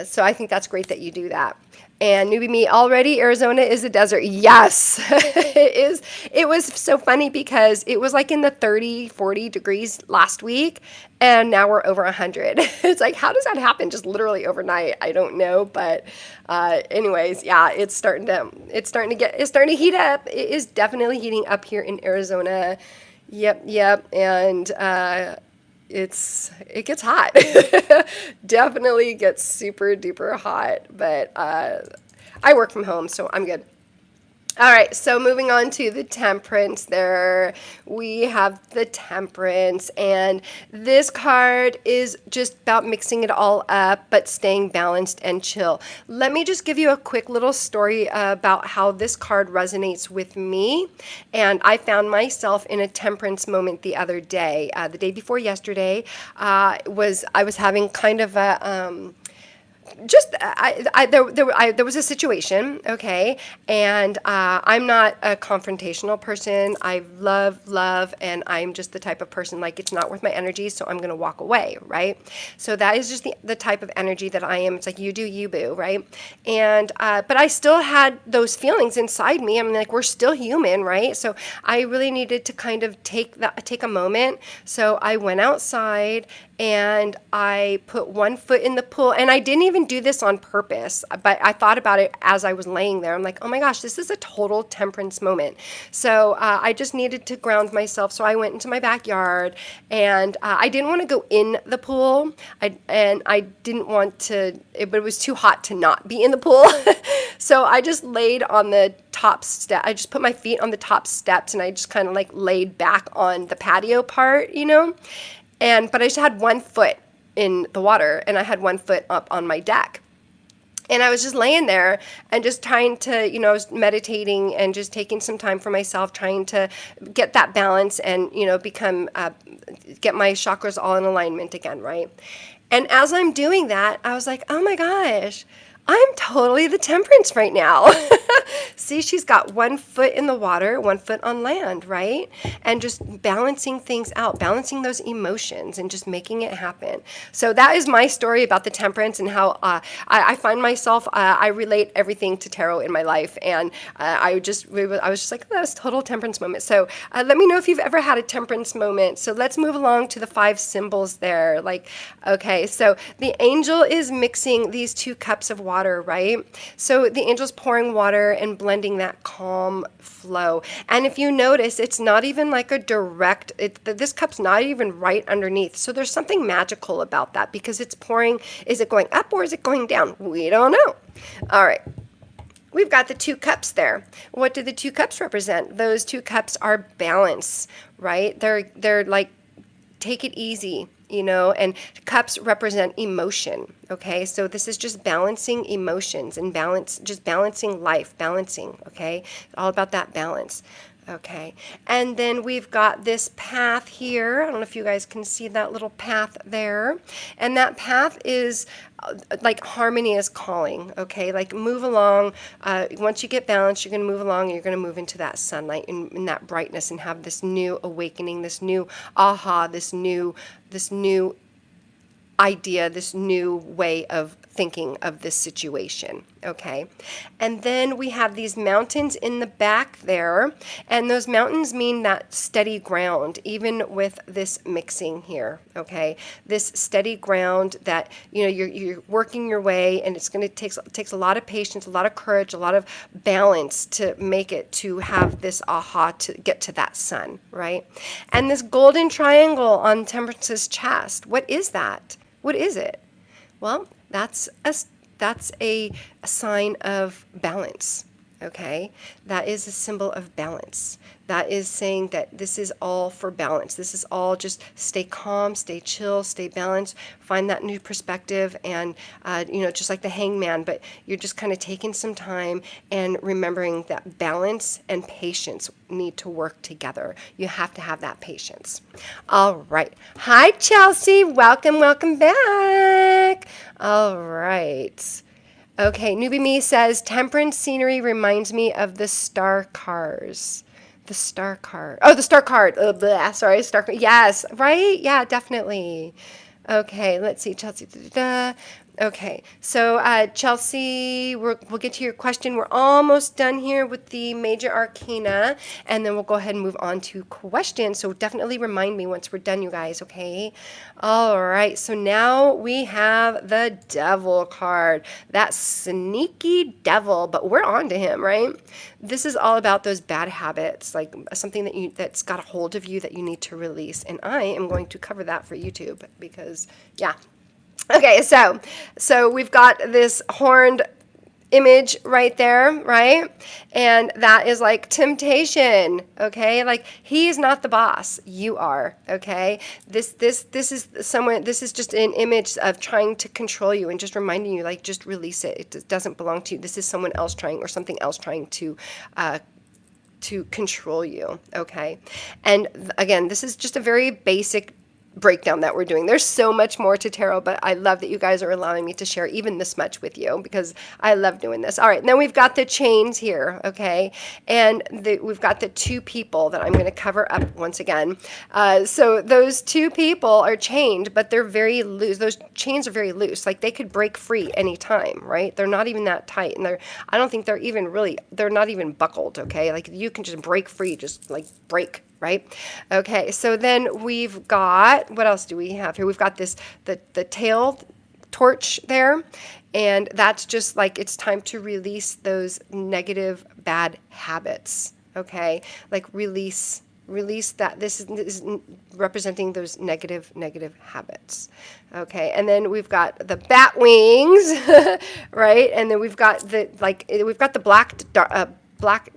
So I think that's great that you do that. And newbie me already, Arizona is a desert. Yes, it is. It was so funny because it was like in the 30, 40 degrees last week, and now we're over 100. It's like, how does that happen just literally overnight? I don't know. But anyways, yeah, it's starting to heat up. It is definitely heating up here in Arizona. Yep. And it gets hot. Definitely gets super duper hot, but I work from home, so I'm good. All right, so moving on to the temperance there. We have the temperance, and this card is just about mixing it all up, but staying balanced and chill. Let me just give you a quick little story about how this card resonates with me. And I found myself in a temperance moment the other day. The day before yesterday, I was having kind of a there was a situation, okay, and I'm not a confrontational person. I love, and I'm just the type of person, like, it's not worth my energy, so I'm gonna walk away, right? So that is just the type of energy that I am. It's like, you do you, boo, right? And but I still had those feelings inside me. I'm like, we're still human, right? So I really needed to kind of take a moment. So I went outside and I put one foot in the pool, and I didn't even do this on purpose, but I thought about it as I was laying there. I'm like, oh my gosh, this is a total temperance moment. So I just needed to ground myself. So I went into my backyard, and I didn't want to go in the pool. I didn't want to, but it was too hot to not be in the pool. So I just laid on the top step. I just put my feet on the top steps, and I just kind of like laid back on the patio part, but I just had one foot in the water, and I had one foot up on my deck. And I was just laying there and just trying to, I was meditating and just taking some time for myself, trying to get that balance and, get my chakras all in alignment again, right? And as I'm doing that, I was like, oh my gosh, I'm totally the temperance right now. See, she's got one foot in the water, one foot on land, right? And just balancing things out, balancing those emotions and just making it happen. So that is my story about the temperance and how I find myself, I relate everything to tarot in my life. And I was just like, oh, that was a total temperance moment. So let me know if you've ever had a temperance moment. So let's move along to the 5 symbols there. Okay, so the angel is mixing these 2 cups of water water, right? So the angel's pouring water and blending that calm flow. And if you notice, it's not even like a direct, this cup's not even right underneath. So there's something magical about that because it's pouring. Is it going up or is it going down? We don't know. All right. We've got the 2 cups there. What do the 2 cups represent? Those 2 cups are balance, right? They're like, take it easy, and cups represent emotion, okay? So this is just balancing emotions and just balancing life, okay? All about that balance. Okay, and then we've got this path here. I don't know if you guys can see that little path there. And that path is like harmony is calling, okay? Like move along. Once you get balanced, you're going to move along and you're going to move into that sunlight and that brightness and have this new awakening, this new aha, this new idea, this new way of thinking of this situation, okay? And then we have these mountains in the back there, and those mountains mean that steady ground, even with this mixing here, okay? This steady ground that, you're working your way, and it's going to takes a lot of patience, a lot of courage, a lot of balance to make it, to have this aha, to get to that sun, right? And this golden triangle on Temperance's chest, what is that? What is it? Well, that's a sign of balance, okay? That is a symbol of balance. That is saying that this is all for balance. This is all just stay calm, stay chill, stay balanced, find that new perspective, and, just like the hangman, but you're just kind of taking some time and remembering that balance and patience need to work together. You have to have that patience. All right. Hi, Chelsea. Welcome back. All right. Okay, Newbie Me says, temperance scenery reminds me of the star cars. The star card. Oh, the star card. Oh, bleh, sorry, star card. Yes, right? Yeah, definitely. Okay, let's see, Chelsea. Okay, so Chelsea, we'll get to your question. We're almost done here with the major arcana, and then we'll go ahead and move on to questions. So definitely remind me once we're done, you guys, okay? All right, so now we have the devil card. That sneaky devil, but we're on to him, right? This is all about those bad habits, like something that's got a hold of you that you need to release. And I am going to cover that for YouTube because, yeah. Okay, so we've got this horned image right there, right? And that is like temptation, okay? Like he's not the boss, you are, okay? This is someone, this is just an image of trying to control you and just reminding you, like, just release it. It doesn't belong to you. This is someone else trying, or something else trying to control you, okay? And again, this is just a very basic breakdown that we're doing. There's so much more to tarot, but I love that you guys are allowing me to share even this much with you because I love doing this. All right, then we've got the chains here, okay? And we've got the 2 people that I'm going to cover up once again. So those 2 people are chained, but they're very loose. Those chains are very loose. Like they could break free anytime, right? They're not even that tight. And I don't think they're not even buckled, okay? Like you can just break free, just like break, right? Okay, so then we've got, what else do we have here? We've got the tail torch there, and that's just like it's time to release those negative bad habits, okay? Like release that. This is representing those negative habits, okay? And then we've got the bat wings, right? And then we've got the black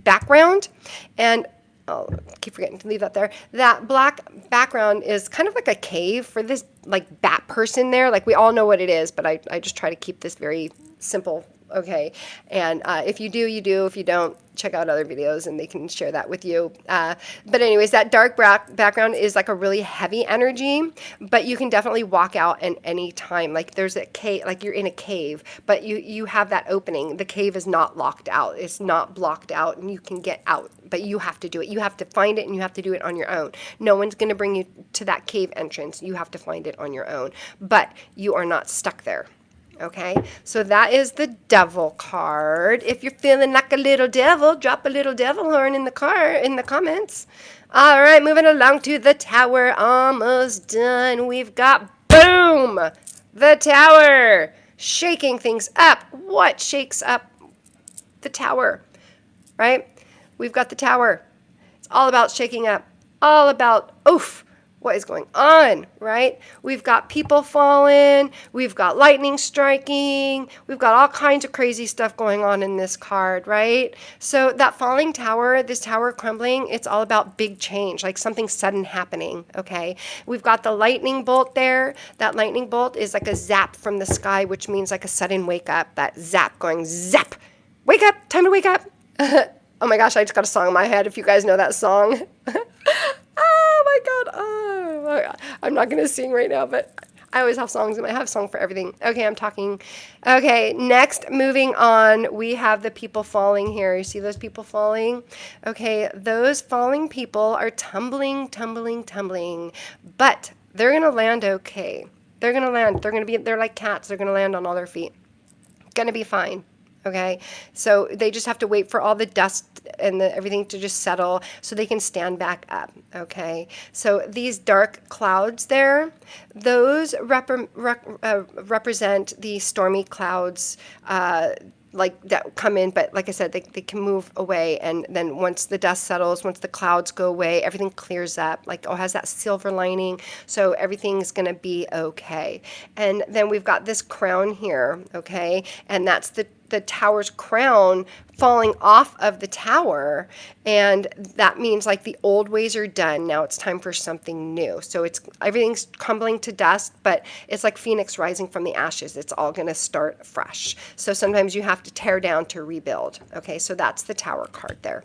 background, and oh, keep forgetting to leave that there. That black background is kind of like a cave for this like bat person there. Like we all know what it is, but I just try to keep this very simple, okay? And if you do, you do. If you don't, check out other videos and they can share that with you. But anyways, that dark background is like a really heavy energy, but you can definitely walk out at any time. Like there's a cave, like you're in a cave, but you have that opening. The cave is not locked out. It's not blocked out and you can get out, but you have to do it. You have to find it and you have to do it on your own. No one's going to bring you to that cave entrance. You have to find it on your own, but you are not stuck there. Okay, so that is the devil card. If you're feeling like a little devil, drop a little devil horn in the comments. All right, moving along to the tower. Almost done. We've got, boom, the tower. shaking things up. What shakes up the tower, right? We've got the tower. It's all about shaking up, all about, oof, what is going on, right? We've got people falling, we've got lightning striking, we've got all kinds of crazy stuff going on in this card, right? So that falling tower, this tower crumbling, it's all about big change, like something sudden happening, okay? We've got the lightning bolt there. That lightning bolt is like a zap from the sky, which means like a sudden wake up, that zap going zap. Wake up, time to wake up. Oh my gosh, I just got a song in my head if you guys know that song. Oh my God. Oh my God. I'm not going to sing right now, but I always have songs in my, I have a song for everything. Okay, I'm talking. Okay, next, moving on, we have the people falling here. You see those people falling? Okay, those falling people are tumbling, tumbling, tumbling, but they're going to land okay. They're going to land. They're like cats. They're going to land on all their feet. Going to be fine. Okay, so they just have to wait for all the dust and everything to just settle so they can stand back up. Okay, so these dark clouds there, those represent the stormy clouds like that come in, but like I said, they can move away, and then once the dust settles, once the clouds go away, everything clears up, like, oh, has that silver lining, so everything's gonna be okay. And then we've got this crown here, okay, and that's the tower's crown falling off of the tower, and that means like the old ways are done. Now it's time for something new. So everything's crumbling to dust, but it's like Phoenix rising from the ashes. It's all going to start fresh. So sometimes you have to tear down to rebuild. Okay, so that's the tower card there.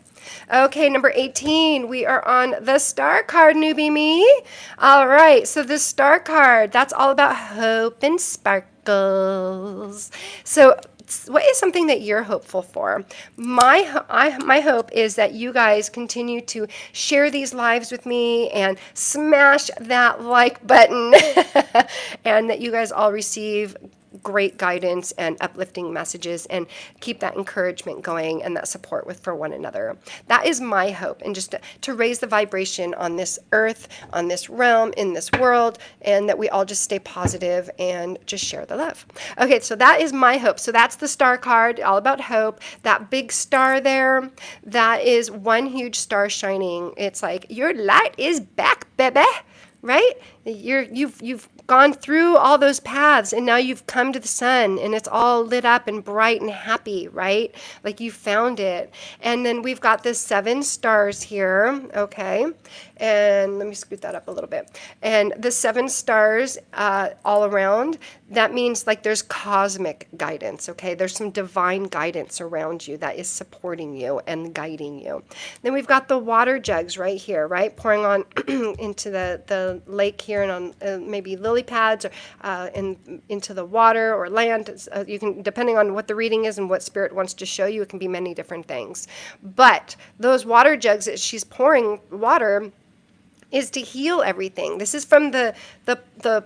Okay, number 18, we are on the star card, newbie me. All right, so the star card, that's all about hope and sparkles. So what is something that you're hopeful for? My hope is that you guys continue to share these lives with me and smash that like button and that you guys all receive great guidance and uplifting messages and keep that encouragement going and that support for one another. That is my hope, and just to raise the vibration on this earth, on this realm, in this world, and that we all just stay positive and just share the love. Okay, so that is my hope. So that's the star card, all about hope. That big star there, that is one huge star shining. It's like, your light is back, baby. Right? You've gone through all those paths, and now you've come to the sun, and it's all lit up and bright and happy, right? Like you found it. And then we've got the 7 stars here, okay? And let me scoot that up a little bit. And the 7 stars all around, that means like there's cosmic guidance, okay? There's some divine guidance around you that is supporting you and guiding you. Then we've got the water jugs right here, right? Pouring on into the lake here, and on maybe lily pads, or into the water or land. You can, depending on what the reading is and what spirit wants to show you, it can be many different things. But those water jugs that she's pouring water is to heal everything. This is from the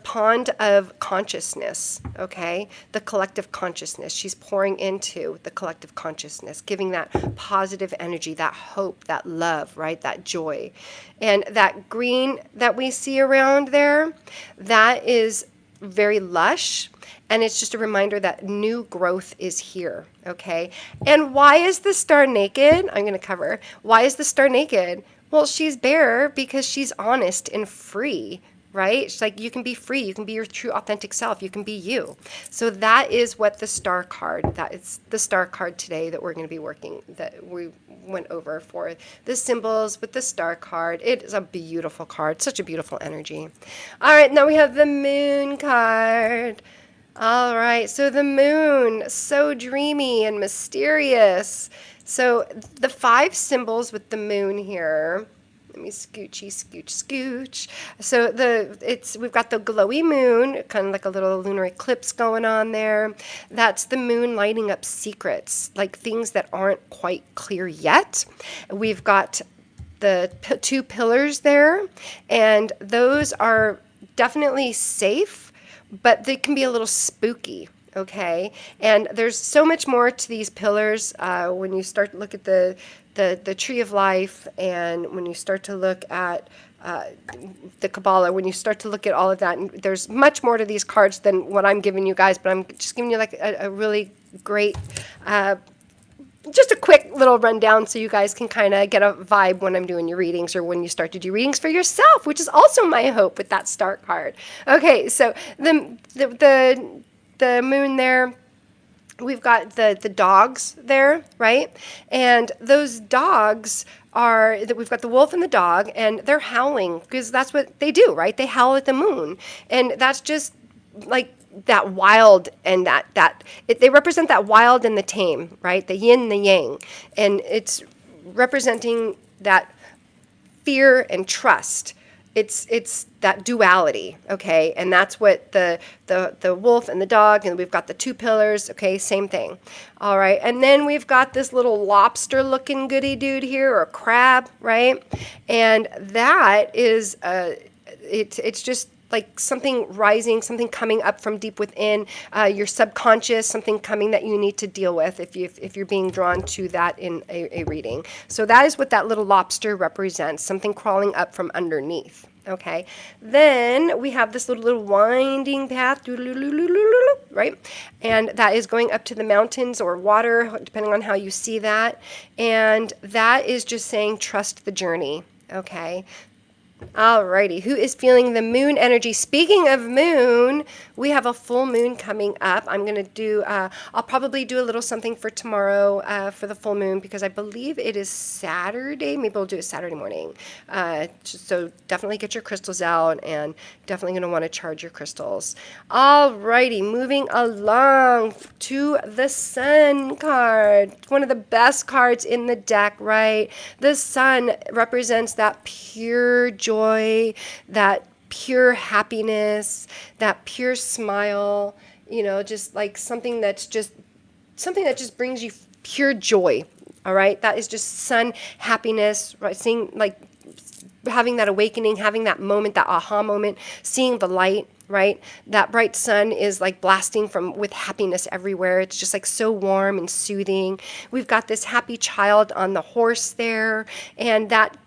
pond of consciousness, okay? The collective consciousness. She's pouring into the collective consciousness, giving that positive energy, that hope, that love, right? That joy. And that green that we see around there, that is very lush. And it's just a reminder that new growth is here, okay? And why is the star naked? I'm going to cover. Why is the star naked? Well, she's bare because she's honest and free, right? It's like, you can be free. You can be your true authentic self. You can be you. So that is what the star card, that is the star card today that we're going to be working, that we went over for the symbols with the star card. It is a beautiful card, such a beautiful energy. All right, now we have the moon card. All right, so the moon, so dreamy and mysterious. So the 5 symbols with the moon here, let me scooch. So we've got the glowy moon, kind of like a little lunar eclipse going on there. That's the moon lighting up secrets, like things that aren't quite clear yet. We've got the 2 pillars there, and those are definitely safe, but they can be a little spooky. Okay, and there's so much more to these pillars when you start to look at the tree of life, and when you start to look at the Kabbalah, when you start to look at all of that, and there's much more to these cards than what I'm giving you guys, but I'm just giving you like a really great, just a quick little rundown so you guys can kind of get a vibe when I'm doing your readings or when you start to do readings for yourself, which is also my hope with that start card. Okay, so the moon there, we've got the dogs there, right? And those dogs are, that we've got the wolf and the dog, and they're howling because that's what they do, right? They howl at the moon. And that's just like that wild, and they represent that wild and the tame, right? The yin and the yang. And it's representing that fear and trust. It's that duality, okay? And that's what the wolf and the dog, and we've got the two pillars, okay? Same thing. All right, and then we've got this little lobster-looking goody dude here, or crab, right? And that is, it's just like something rising, something coming up from deep within your subconscious, something coming that you need to deal with if you're being drawn to that in a reading. So that is what that little lobster represents, something crawling up from underneath. Okay, then we have this little winding path, right? And that is going up to the mountains or water, depending on how you see that. And that is just saying, trust the journey, okay? Alrighty, who is feeling the moon energy? Speaking of moon, we have a full moon coming up. I'm going to do, I'll probably do a little something for tomorrow for the full moon, because I believe it is Saturday. Maybe we'll do it Saturday morning. So definitely get your crystals out, and definitely going to want to charge your crystals. Alrighty, moving along to the Sun card. One of the best cards in the deck, right? The Sun represents that pure joy, that pure happiness, that pure smile, just like something that just brings you pure joy. All right, that is just sun happiness, right? Seeing, like, having that awakening, having that moment, that aha moment, seeing the light, right? That bright sun is like blasting with happiness everywhere. It's just like so warm and soothing. We've got this happy child on the horse there, and that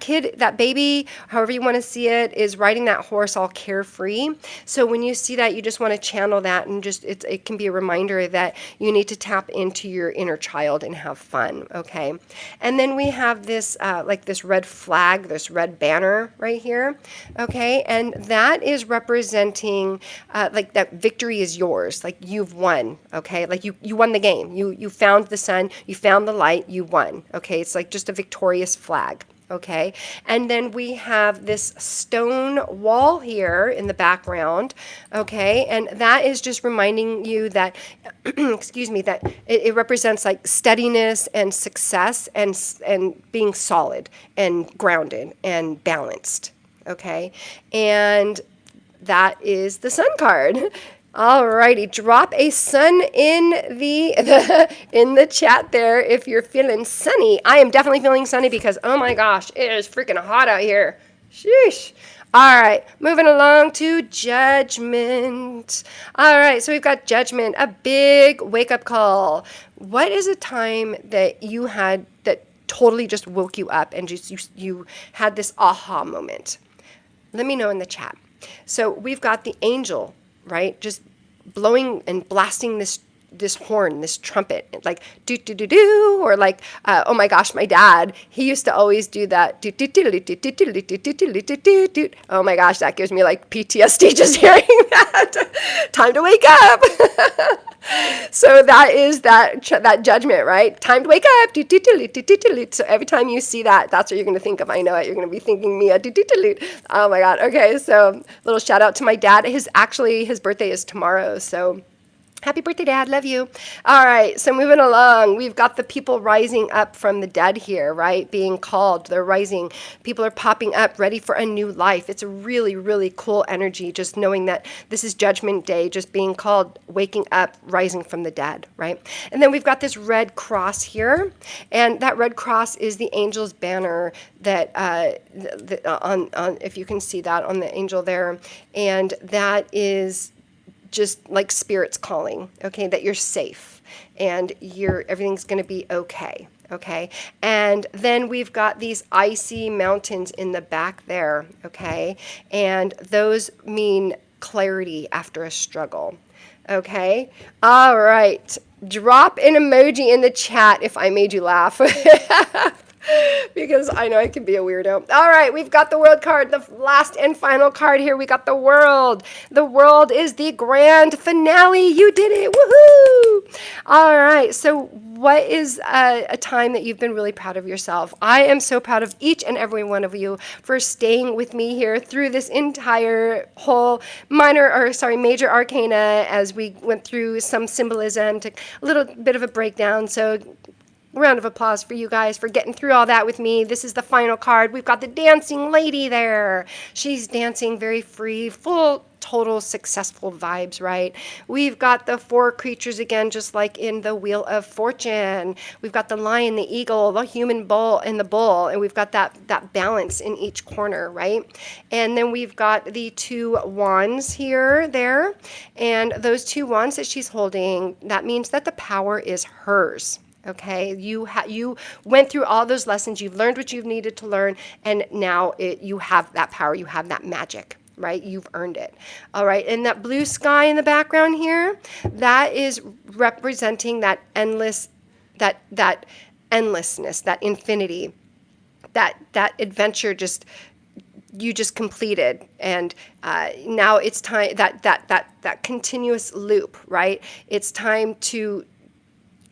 kid, that baby, however you want to see it, is riding that horse all carefree. So when you see that, you just want to channel that, and just it can be a reminder that you need to tap into your inner child and have fun, okay? And then we have this like this red flag, this red banner right here, okay? And that is representing like that victory is yours, like you've won, okay? Like you won the game. You found the sun, you found the light, you won, okay? It's like just a victorious flag. Okay, and then we have this stone wall here in the background, okay, and that is just reminding you that, excuse me, that it represents like steadiness and success and being solid and grounded and balanced, okay, and that is the Sun card. Alrighty, drop a sun in the chat there if you're feeling sunny. I am definitely feeling sunny because, oh my gosh, it is freaking hot out here. Sheesh. All right, moving along to Judgment. All right, so we've got Judgment, a big wake-up call. What is a time that you had that totally just woke you up and just you had this aha moment? Let me know in the chat. So we've got the angel, right? Just blowing and blasting this horn, this trumpet, like do do do do, or like oh my gosh, my dad, he used to always do that. Oh my gosh, that gives me like PTSD just hearing that. Time to wake up. So that is that Judgment, right? Time to wake up. So every time you see that, that's what you're going to think of. I know it. You're going to be thinking Mia. Oh my God. Okay, so little shout out to my dad. His birthday is tomorrow, so happy birthday, Dad. Love you. All right, so moving along, we've got the people rising up from the dead here, right? Being called. They're rising. People are popping up, ready for a new life. It's a really, really cool energy, just knowing that this is Judgment Day, just being called, waking up, rising from the dead, right? And then we've got this red cross here, and that red cross is the angel's banner that, on if you can see that on the angel there, and that is just like spirits calling, okay, that you're safe and everything's going to be okay, Okay, and then we've got these icy mountains in the back there. Okay, and those mean clarity after a struggle. Okay, all right. Drop an emoji in the chat if I made you laugh. Because I know I can be a weirdo. All right, we've got the world card, the last and final card here. We got the world. The world is the grand finale. You did it. Woohoo! All right, so what is a time that you've been really proud of yourself? I am so proud of each and every one of you for staying with me here through this entire whole major arcana as we went through some symbolism, to a little bit of a breakdown. So round of applause for you guys for getting through all that with me. This is the final card. We've got the dancing lady there. She's dancing very free, full, total successful vibes, right? We've got the four creatures again, just like in the Wheel of Fortune. We've got the lion, the eagle, the human bull, and the bull, and we've got that balance in each corner, right? And then we've got the two wands here, there, and those two wands that she's holding, that means that the power is hers. Okay, you went through all those lessons, you've learned what you've needed to learn, and now you have that power, you have that magic, right? You've earned it. All right, and that blue sky in the background here, that is representing that endlessness, that infinity, that adventure you just completed, and now it's time, that continuous loop, right? It's time to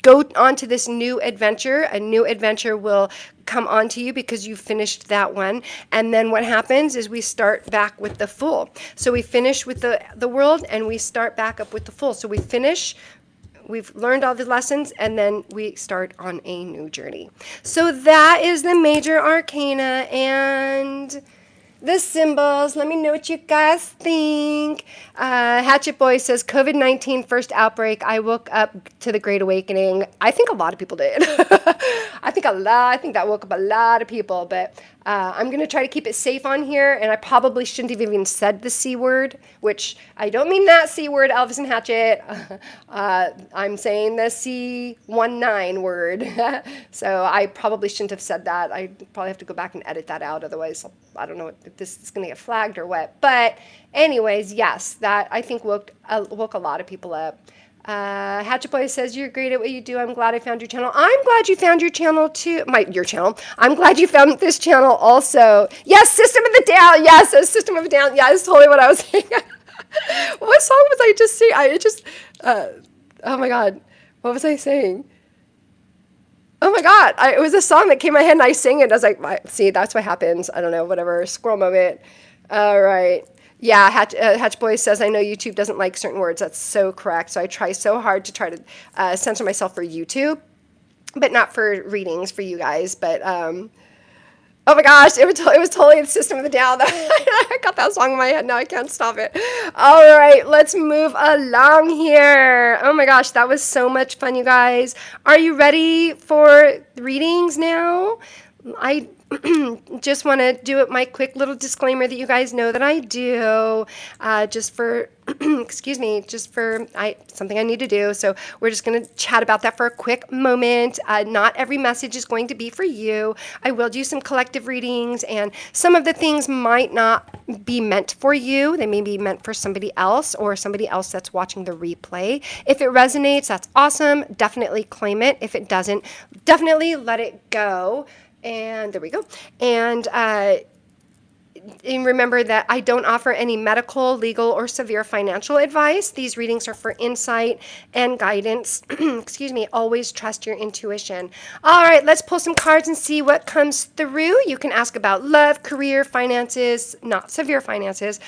go on to this new adventure. A new adventure will come onto you because you finished that one. And then what happens is we start back with the Fool. So we finish with the world and we start back up with the Fool. So we finish, we've learned all the lessons, and then we start on a new journey. So that is the major arcana and the symbols. Let me know what you guys think. Hatchet Boy says, COVID-19 first outbreak, I woke up to the Great Awakening. I think a lot of people did. I think that woke up a lot of people, but I'm going to try to keep it safe on here, and I probably shouldn't have even said the C word, which I don't mean that C word, Elvis and Hatchet. I'm saying the C19 word. So I probably shouldn't have said that. I probably have to go back and edit that out. Otherwise, I don't know if this is going to get flagged or what. But anyways, yes, that I think woke a lot of people up. Hatchet Boy says, you're great at what you do. I'm glad I found your channel. I'm glad you found your channel too. Your channel. I'm glad you found this channel also. Yes, System of the Down. Yes, System of a Down. Yeah, that's totally what I was saying. What song was I just singing? Oh my God. What was I saying? Oh my God. It was a song that came in my head and I sang it. I was like, see, that's what happens. I don't know, whatever. Squirrel moment. All right. Yeah, Hatch Boy says, I know YouTube doesn't like certain words. That's so correct. So I try so hard to try to censor myself for YouTube, but not for readings for you guys. But, oh my gosh, it was totally the System of the Down. I got that song in my head. Now I can't stop it. All right, let's move along here. Oh my gosh, that was so much fun, you guys. Are you ready for readings now? I just want to do my quick little disclaimer that you guys know that I do, just for, excuse me, something I need to do. So we're just going to chat about that for a quick moment. Not every message is going to be for you. I will do some collective readings, and some of the things might not be meant for you. They may be meant for somebody else or somebody else that's watching the replay. If it resonates, that's awesome. Definitely claim it. If it doesn't, definitely let it go. And there we go. And remember that I don't offer any medical, legal, or severe financial advice. These readings are for insight and guidance. Excuse me. Always trust your intuition. All right, let's pull some cards and see what comes through. You can ask about love, career, finances, not severe finances,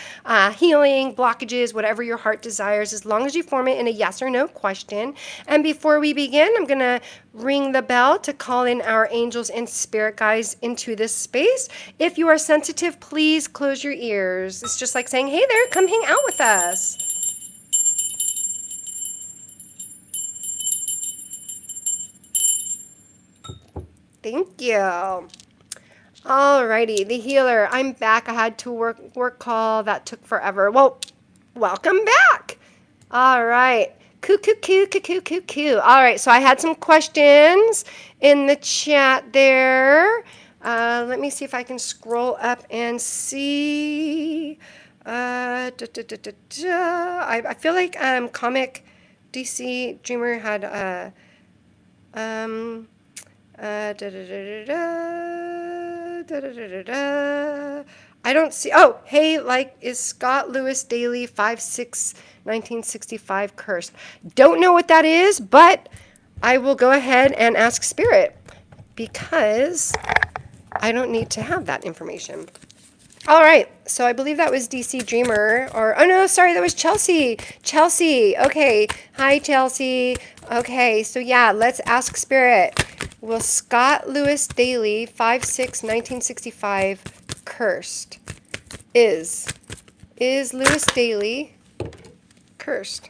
healing, blockages, whatever your heart desires, as long as you form it in a yes or no question. And before we begin, I'm going to ring the bell to call in our angels and spirit guides into this space. If you are sensitive, please close your ears. It's just like saying, hey there, come hang out with us. Thank you. Alrighty, the healer. I'm back. I had to work call. That took forever. Well, welcome back. All right. Coo, coo, coo, coo, coo, coo, coo. All right, so I had some questions in the chat there. Let me see if I can scroll up and see. I feel like Comic DC Dreamer had um, da, da, da, da, da, da, da, da, da. I don't see. Oh, hey, like, is Scott Lewis Daly 5'6", 1965 cursed? Don't know what that is, but I will go ahead and ask Spirit because I don't need to have that information. All right, so I believe that was DC Dreamer, or oh no, sorry, that was Chelsea. Chelsea, okay. Hi, Chelsea. Okay, so yeah, let's ask Spirit. Will Scott Lewis Daly, 5'6", 1965, cursed? Is Lewis Daly cursed?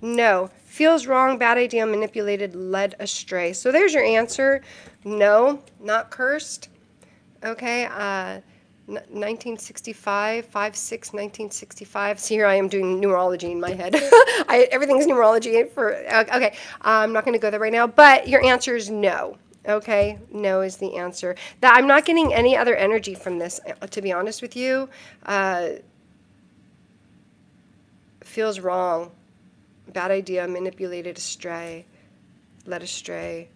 No. Feels wrong, bad idea, manipulated, led astray. So there's your answer. No, not cursed. Okay, 1965, 5'6", 1965. So here I am doing numerology in my head. Everything's numerology for, okay, I'm not going to go there right now, but your answer is no. Okay, no is the answer. That I'm not getting any other energy from this, to be honest with you. Feels wrong, bad idea, manipulated, astray, led astray.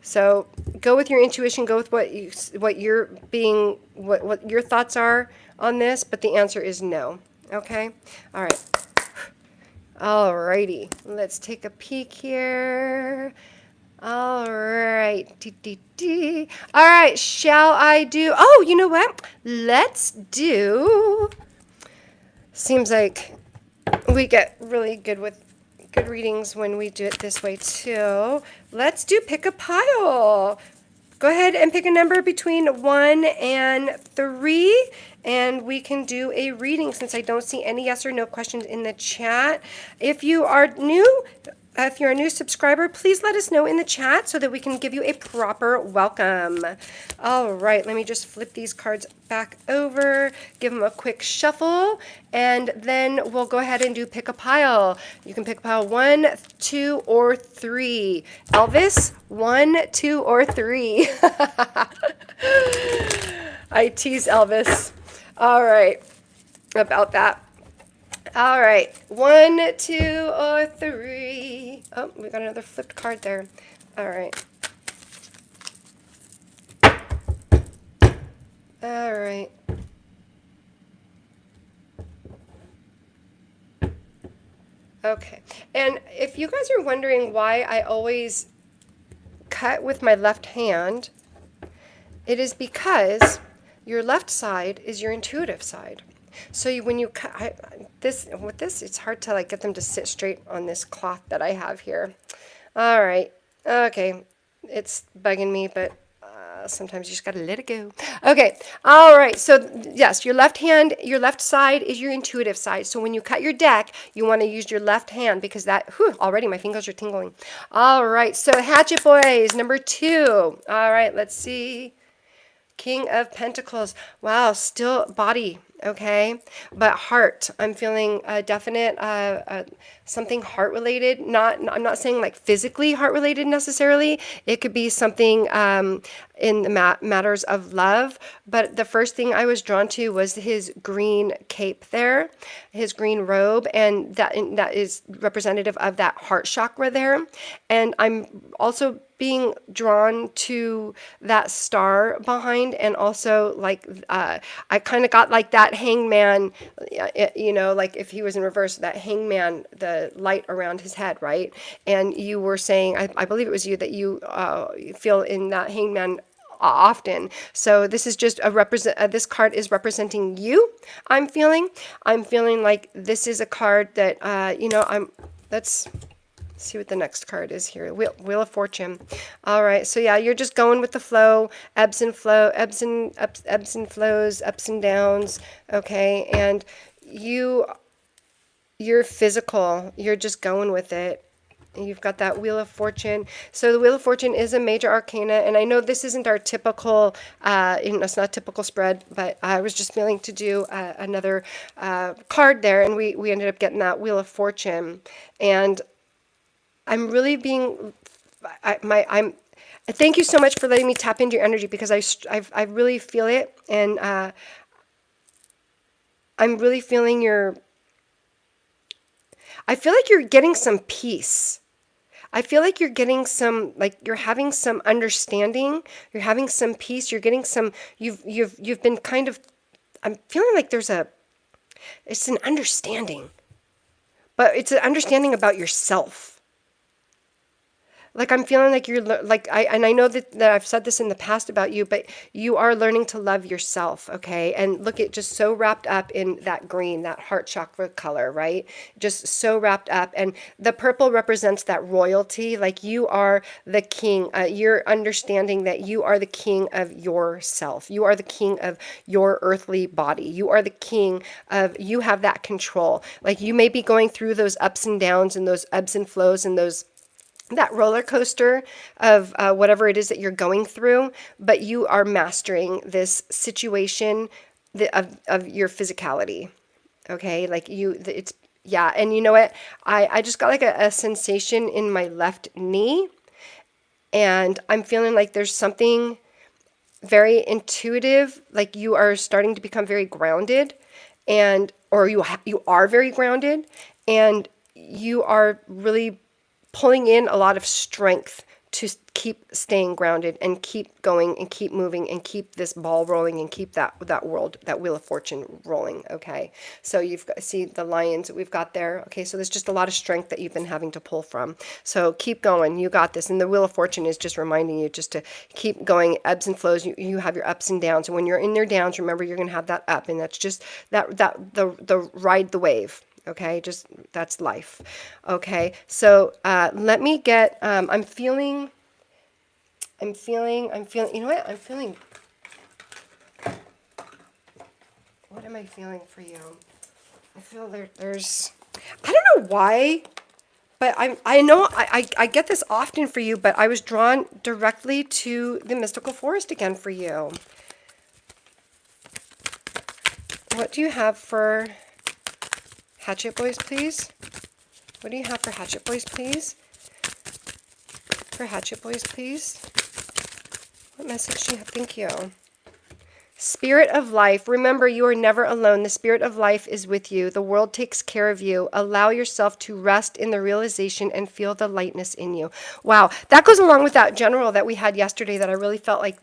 So go with your intuition, go with what your thoughts are on this, but the answer is no. Okay? All right. All righty. Let's take a peek here. All right. All right, shall I do, oh, you know what? Let's do, seems like we get really good with good readings when we do it this way too. Let's do pick a pile. Go ahead and pick a number between 1 and 3, and we can do a reading since I don't see any yes or no questions in the chat. If you are new, if you're a new subscriber, please let us know in the chat so that we can give you a proper welcome. All right, let me just flip these cards back over, give them a quick shuffle, and then we'll go ahead and do pick a pile. You can pick a pile 1, 2, or 3. Elvis, 1, 2, or 3. I tease Elvis. All right, about that. All right, 1, 2, or 3. Oh, we got another flipped card there. All right. All right. Okay, and if you guys are wondering why I always cut with my left hand, it is because your left side is your intuitive side. So when you cut with this, it's hard to like get them to sit straight on this cloth that I have here. All right, okay, it's bugging me, but sometimes you just gotta let it go. Okay, all right, so yes, your left hand, your left side is your intuitive side. So when you cut your deck, you wanna use your left hand because that, already my fingers are tingling. All right, so Hatchet Boys, number 2. All right, let's see. King of Pentacles. Wow, still body, okay? But heart. I'm feeling a definite something heart related. I'm not saying like physically heart related necessarily. It could be something in the matters of love. But the first thing I was drawn to was his green cape there, his green robe, and that is representative of that heart chakra there. And I'm also being drawn to that star behind, and also like I kind of got like that hangman, you know, like if he was in reverse, that hangman, the light around his head, right? And you were saying, I believe it was you, that you feel in that hangman often. So this is just this card is representing you. I'm feeling like this is a card that you know, let's see what the next card is here. Wheel of Fortune. All right, so yeah, you're just going with the flow, ebbs and flows, ups and downs. Okay, and you're physical. You're just going with it. You've got that Wheel of Fortune. So the Wheel of Fortune is a major arcana, and I know this isn't our typical, it's not a typical spread, but I was just feeling to do another card there, and we ended up getting that Wheel of Fortune. And I'm really being, I'm, thank you so much for letting me tap into your energy, because I really feel it, and I'm really feeling I feel like you're getting some peace. I feel like you're getting some, like you're having some understanding, you're having some peace, you're getting some, you've been kind of, I'm feeling like it's an understanding, but it's an understanding about yourself. Like I'm feeling like I know that I've said this in the past about you, but you are learning to love yourself, okay? And look, at just so wrapped up in that green, that heart chakra color, right? Just so wrapped up. And the purple represents that royalty, like you are the king. You're understanding that you are the king of yourself. You are the king of your earthly body. You are the king of, you have that control. Like you may be going through those ups and downs and those ebbs and flows and that roller coaster of whatever it is that you're going through, but you are mastering this situation of your physicality. Okay, like it's, yeah. And you know what? I just got like a sensation in my left knee, and I'm feeling like there's something very intuitive, like you are starting to become very grounded, and or you are very grounded, and you are really pulling in a lot of strength to keep staying grounded and keep going and keep moving and keep this ball rolling and keep that Wheel of Fortune rolling. Okay, so you've got, see the lions that we've got there. Okay, so there's just a lot of strength that you've been having to pull from, so keep going, you got this. And the Wheel of Fortune is just reminding you just to keep going, ebbs and flows. You have your ups and downs, and when you're in your downs, remember you're going to have that up, and that's just the ride the wave. Okay, just that's life. Okay, so let me get, I'm feeling, you know what? What am I feeling for you? I feel there's, I don't know why, but I know I get this often for you, but I was drawn directly to the mystical forest again for you. What do you have for Hatchet Boys, please? What do you have for Hatchet Boys, please? For Hatchet Boys, please? What message do you have? Thank you. Spirit of life, remember you are never alone. The spirit of life is with you. The world takes care of you. Allow yourself to rest in the realization and feel the lightness in you. Wow, that goes along with that general that we had yesterday that I really felt like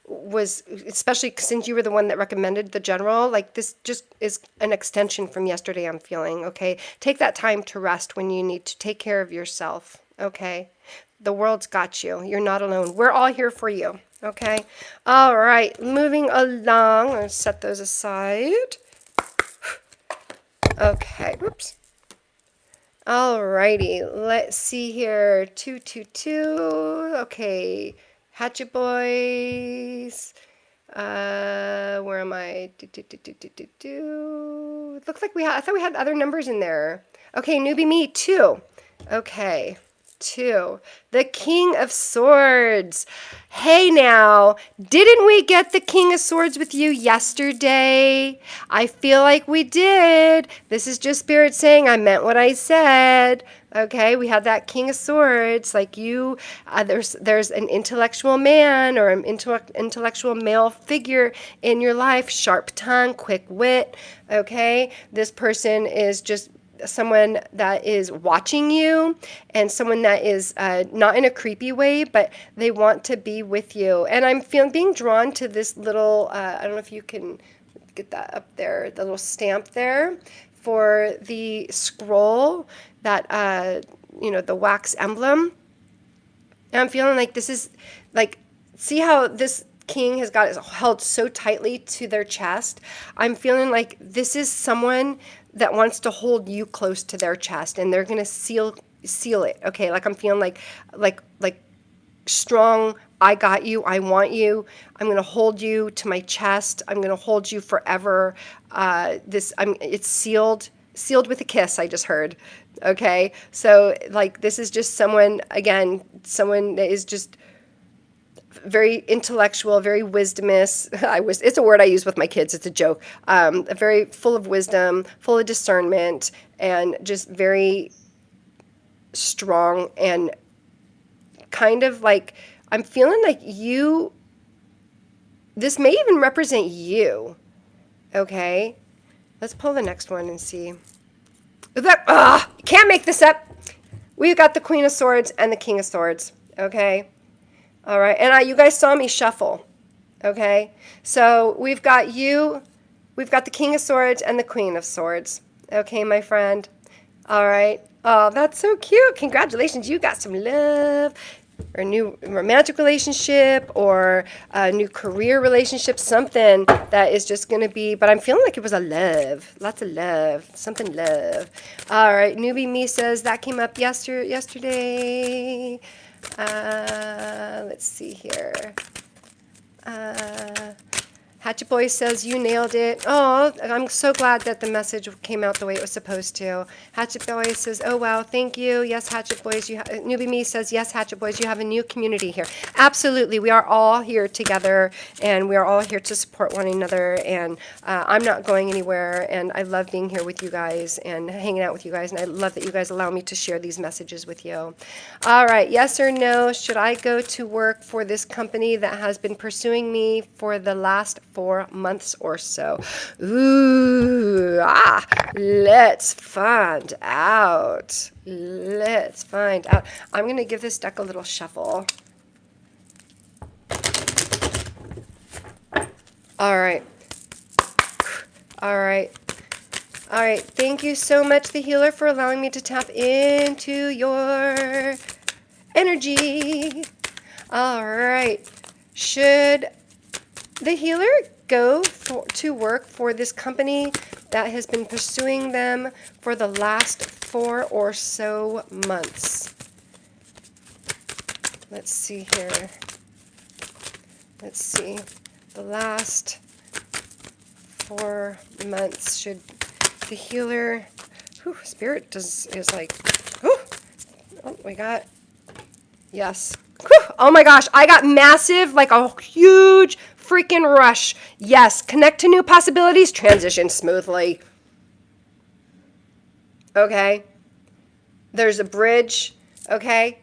was, especially since you were the one that recommended the general, like this just is an extension from yesterday, I'm feeling, okay? Take that time to rest when you need to take care of yourself, okay? The world's got you. You're not alone. We're all here for you. Okay. All right. Moving along. I'm going to set those aside. Okay. Whoops. All righty. Let's see here. 222. Okay. Hatchet Boys. Where am I? It looks like I thought we had other numbers in there. Okay. Newbie me. 2. Okay. 2. The King of Swords. Hey now, didn't we get the King of Swords with you yesterday? I feel like we did. This is just Spirit saying I meant what I said. Okay, we had that King of Swords. Like you, there's an intellectual man or an intellectual male figure in your life. Sharp tongue, quick wit. Okay, this person is just someone that is watching you, and someone that is not in a creepy way, but they want to be with you. And I'm being drawn to this little, I don't know if you can get that up there, the little stamp there for the scroll that, the wax emblem. And I'm feeling like this is like, see how this king has got it held so tightly to their chest. I'm feeling like this is someone that wants to hold you close to their chest, and they're gonna seal it. Okay, like I'm feeling like strong. I got you. I want you. I'm gonna hold you to my chest. I'm gonna hold you forever. It's sealed. sealed with a kiss, I just heard. Okay, so like this is just someone, again, someone that is just very intellectual, very wisdomous. It's a word I use with my kids. It's a joke. Very full of wisdom, full of discernment, and just very strong, and kind of like, I'm feeling like you, this may even represent you. Okay, let's pull the next one and see. Can't make this up. We've got the Queen of Swords and the King of Swords. Okay. All right. And you guys saw me shuffle. Okay. So we've got the King of Swords and the Queen of Swords. Okay, my friend. All right. Oh, that's so cute. Congratulations. You got some love, or a new romantic relationship, or a new career relationship, something that is just going to be, but I'm feeling like it was a love, lots of love, something love. All right, Newbie Me says that came up yesterday. Let's see here. Hatchet Boy says you nailed it. Oh, I'm so glad that the message came out the way it was supposed to. Hatchet Boy says, oh wow, thank you. Yes, Hatchet Boys. Newbie Me says, yes, Hatchet Boys, you have a new community here. Absolutely, we are all here together, and we are all here to support one another. And I'm not going anywhere, and I love being here with you guys and hanging out with you guys. And I love that you guys allow me to share these messages with you. All right, yes or no? Should I go to work for this company that has been pursuing me for the last 4 months or so? Ooh, let's find out. Let's find out. I'm going to give this deck a little shuffle. All right. All right. All right. Thank you so much, the healer, for allowing me to tap into your energy. All right. Should the healer go to work for this company that has been pursuing them for the last 4 or so months? Let's see here. Let's see. The last 4 months. Should the healer... Spirit is like... Oh, we got... Yes. Oh my gosh, I got massive, like a huge freaking rush. Yes, connect to new possibilities, transition smoothly. Okay. There's a bridge, okay?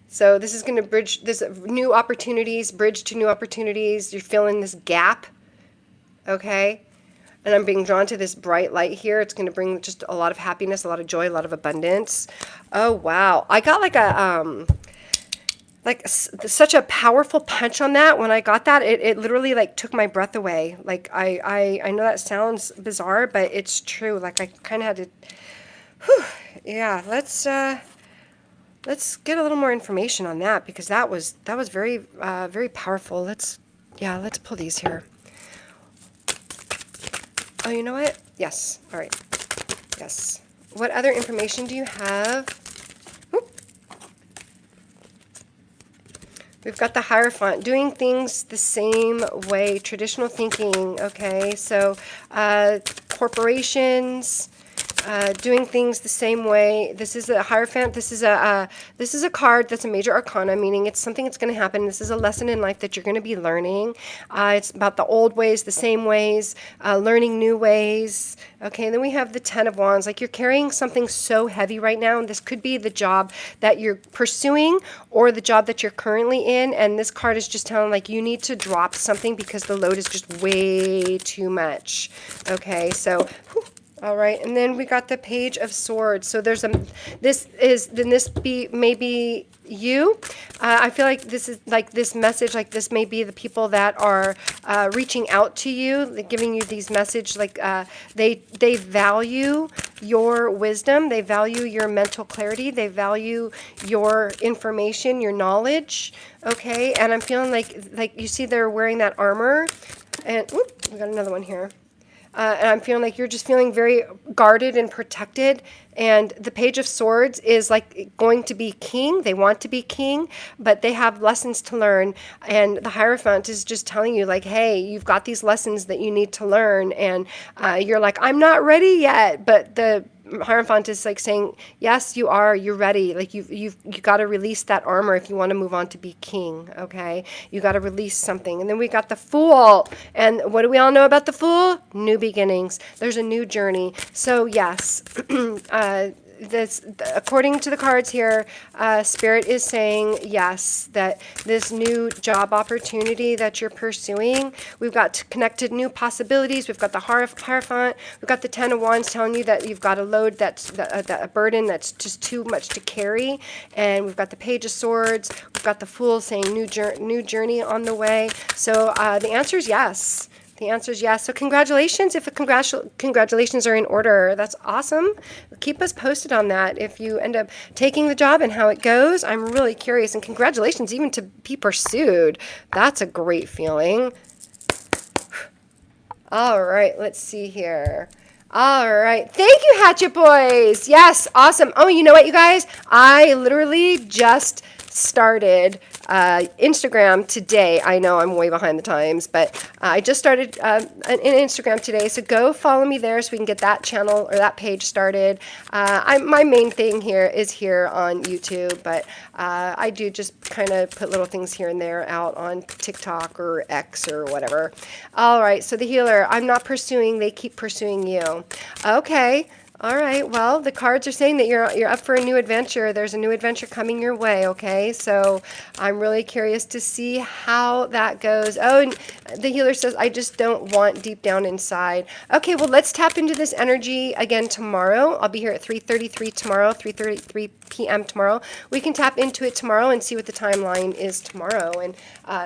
So this is going to bridge this new opportunities, bridge to new opportunities. You're feeling this gap, okay? And I'm being drawn to this bright light here. It's going to bring just a lot of happiness, a lot of joy, a lot of abundance. Oh, wow. I got like a... such a powerful punch on that. When I got that, it literally like took my breath away. Like I know that sounds bizarre, but it's true. Like I kind of had to, yeah, let's get a little more information on that, because that was very, very powerful. Let's pull these here. Oh, you know what? Yes. All right. Yes. What other information do you have? We've got the Hierophant, doing things the same way, traditional thinking, okay? So corporations, doing things the same way. This is a Hierophant. This is a card that's a major arcana, meaning it's something that's going to happen. This is a lesson in life that you're going to be learning. It's about the old ways, the same ways, learning new ways. Okay, and then we have the Ten of Wands. Like you're carrying something so heavy right now, and this could be the job that you're pursuing or the job that you're currently in, and this card is just telling like you need to drop something because the load is just way too much. Okay, so all right, and then we got the Page of Swords. So there's maybe you. I feel like this is like this message, like this may be the people that are reaching out to you, like giving you these message, like they value your wisdom, they value your mental clarity, they value your information, your knowledge. Okay, and I'm feeling like you see they're wearing that armor, and we got another one here. and I'm feeling like you're just feeling very guarded and protected. And the Page of Swords is like going to be king. They want to be king, but they have lessons to learn. And the Hierophant is just telling you, like, hey, you've got these lessons that you need to learn. And you're like, I'm not ready yet. But the Hierophant is like saying, yes, you are. You're ready. Like you got to release that armor if you want to move on to be king. Okay, you got to release something. And then we got the Fool. And what do we all know about the Fool? New beginnings. There's a new journey. So yes, according to the cards here, Spirit is saying yes, that this new job opportunity that you're pursuing, we've got connected new possibilities. We've got the Hierophant, we've got the Ten of Wands telling you that you've got a load that's a burden that's just too much to carry, and we've got the Page of Swords, we've got the Fool saying new journey on the way. So the answer is yes. The answer is yes. So congratulations if congratulations are in order. That's awesome. Keep us posted on that if you end up taking the job and how it goes. I'm really curious. And congratulations even to be pursued. That's a great feeling. All right, let's see here. All right. Thank you, Hatchet Boys. Yes, awesome. Oh, you know what, you guys? I literally just started Instagram today. I know I'm way behind the times, but I just started an Instagram today. So go follow me there so we can get that channel or that page started. My main thing here is here on YouTube, but I do just kind of put little things here and there out on TikTok or X or whatever. All right. So the healer, I'm not pursuing. They keep pursuing you. Okay. All right. Well, the cards are saying that you're up for a new adventure. There's a new adventure coming your way. Okay. So I'm really curious to see how that goes. Oh, and the healer says, I just don't want deep down inside. Okay. Well, let's tap into this energy again tomorrow. I'll be here at 3:33 tomorrow, 3:33 p.m. tomorrow. We can tap into it tomorrow and see what the timeline is tomorrow and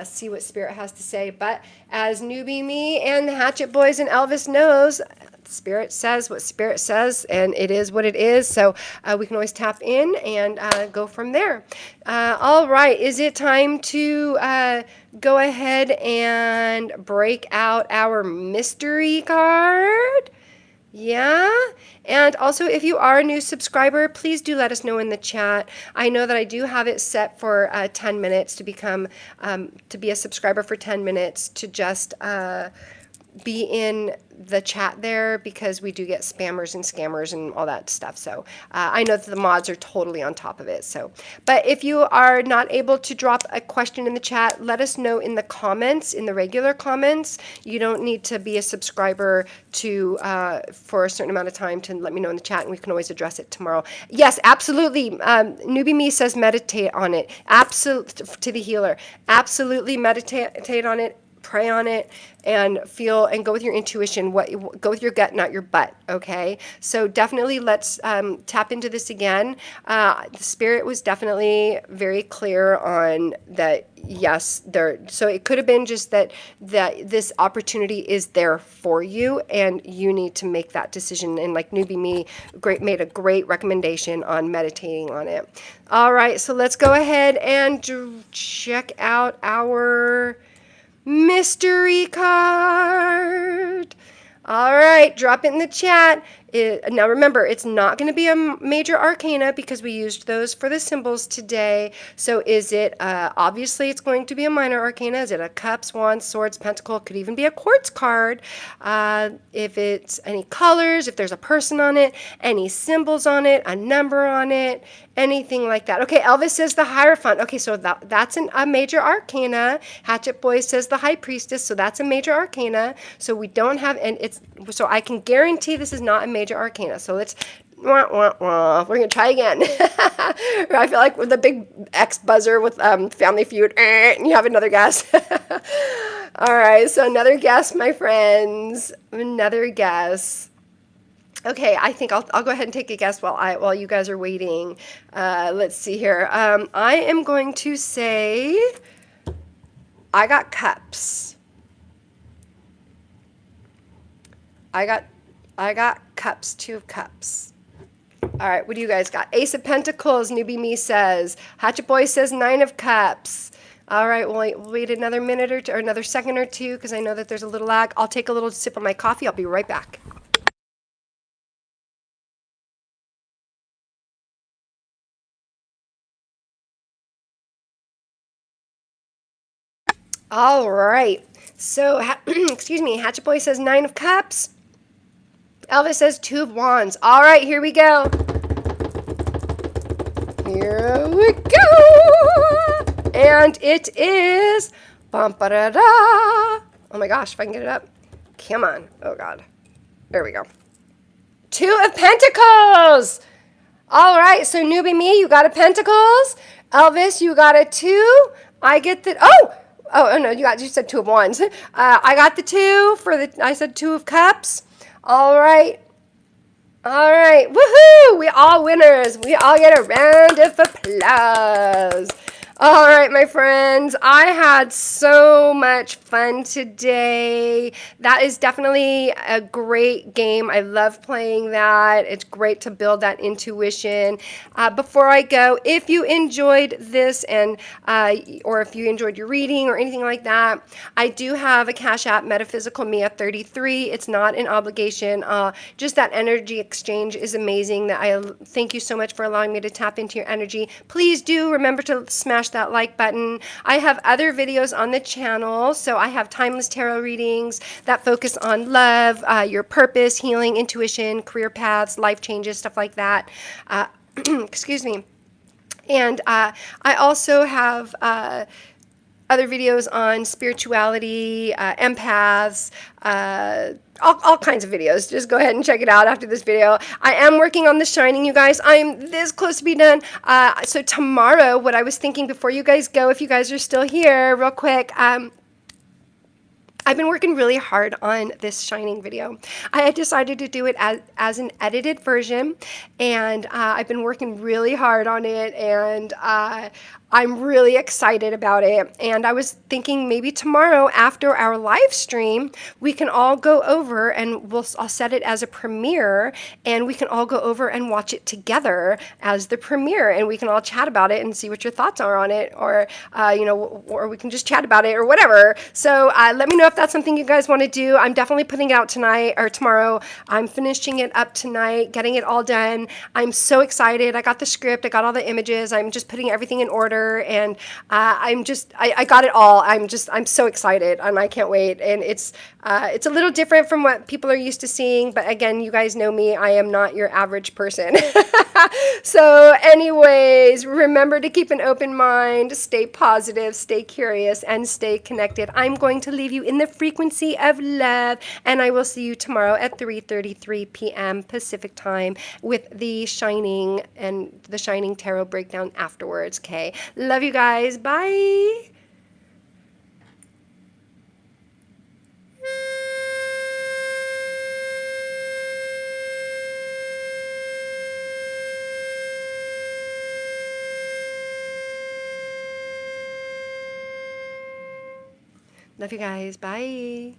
see what Spirit has to say. But as Newbie Me and the Hatchet Boys and Elvis knows, Spirit says what Spirit says, and it is what it is. So we can always tap in and go from there. All right. Is it time to go ahead and break out our mystery card? Yeah. And also, if you are a new subscriber, please do let us know in the chat. I know that I do have it set for 10 minutes to become, to be a subscriber for 10 minutes to just be in the chat there, because we do get spammers and scammers and all that stuff. So I know that the mods are totally on top of it. So, but if you are not able to drop a question in the chat, let us know in the comments, in the regular comments. You don't need to be a subscriber to for a certain amount of time to let me know in the chat, and we can always address it tomorrow. Yes, absolutely. Newbie Me says meditate on it. Absolutely, to the healer. Absolutely meditate on it. Pray on it and feel and go with your intuition. Go with your gut, not your butt. Okay. So definitely let's tap into this again. The Spirit was definitely very clear on that. Yes, there. So it could have been just that this opportunity is there for you, and you need to make that decision. And like Newbie Me, made a great recommendation on meditating on it. All right. So let's go ahead and check out our mystery card. All right, drop it in the chat. Now remember, it's not going to be a major arcana because we used those for the symbols today. So is it, obviously it's going to be a minor arcana. Is it a cups, wands, swords, pentacle? It could even be a quartz card. If it's any colors, if there's a person on it, any symbols on it, a number on it, anything like that. Okay, Elvis says the Hierophant. Okay, so that's a major arcana. Hatchet Boy says the High Priestess, so that's a major arcana. So we don't have, so I can guarantee this is not a major arcana. So let's, we're going to try again. I feel like with the big X buzzer with Family Feud, and you have another guess. All right, so another guess, my friends. Another guess. Okay, I think I'll go ahead and take a guess while you guys are waiting. Let's see here. I am going to say I got cups. I got cups, 2 of cups. All right, what do you guys got? Ace of Pentacles, Newbie Me says. Hatchet Boy says 9 of cups. All right, we'll wait another minute or two, or another second or two, because I know that there's a little lag. I'll take a little sip of my coffee. I'll be right back. All right. So, excuse me, Hatchet Boy says 9 of Cups. Elvis says 2 of Wands. All right, here we go. Here we go. And it is. Bum, ba-da-da. Oh my gosh, if I can get it up. Come on. Oh, God. There we go. 2 of Pentacles. All right, so newbie me, you got a Pentacles. Elvis, you got a 2. I get the oh no, you said 2 of Wands. I got the 2 for the. I said 2 of Cups. All right. All right, woohoo! We all winners. We all get a round of applause. All right, my friends, I had so much fun today. That is definitely a great game. I love playing that. It's great to build that intuition. Before I go, if you enjoyed this or if you enjoyed your reading or anything like that, I do have a Cash App, Metaphysical Mia 33. It's not an obligation. Just that energy exchange is amazing. I thank you so much for allowing me to tap into your energy. Please do remember to smash that like button. I have other videos on the channel. So I have timeless tarot readings that focus on love, your purpose, healing, intuition, career paths, life changes, stuff like that. Excuse me. And I also have other videos on spirituality, empaths, all kinds of videos. Just go ahead and check it out after this video. I am working on The Shining, you guys. I'm this close to be done. So tomorrow, what I was thinking before you guys go, if you guys are still here, real quick, I've been working really hard on this Shining video. I had decided to do it as an edited version, and I've been working really hard on it, and I'm really excited about it. And I was thinking maybe tomorrow after our live stream, we can all go over and I'll set it as a premiere, and we can all go over and watch it together as the premiere, and we can all chat about it and see what your thoughts are on it, or or we can just chat about it or whatever. So let me know if that's something you guys want to do. I'm definitely putting it out tonight or tomorrow. I'm finishing it up tonight, getting it all done. I'm so excited. I got the script. I got all the images. I'm just putting everything in order, and I got it all. I'm so excited, and I can't wait. And it's a little different from what people are used to seeing, but again, you guys know me. I am not your average person. So anyways, remember to keep an open mind, stay positive, stay curious, and stay connected. I'm going to leave you in the frequency of love, and I will see you tomorrow at 3:33 p.m. Pacific time with the Shining and the Shining Tarot breakdown afterwards, okay? Love you guys. Bye. Love you guys. Bye.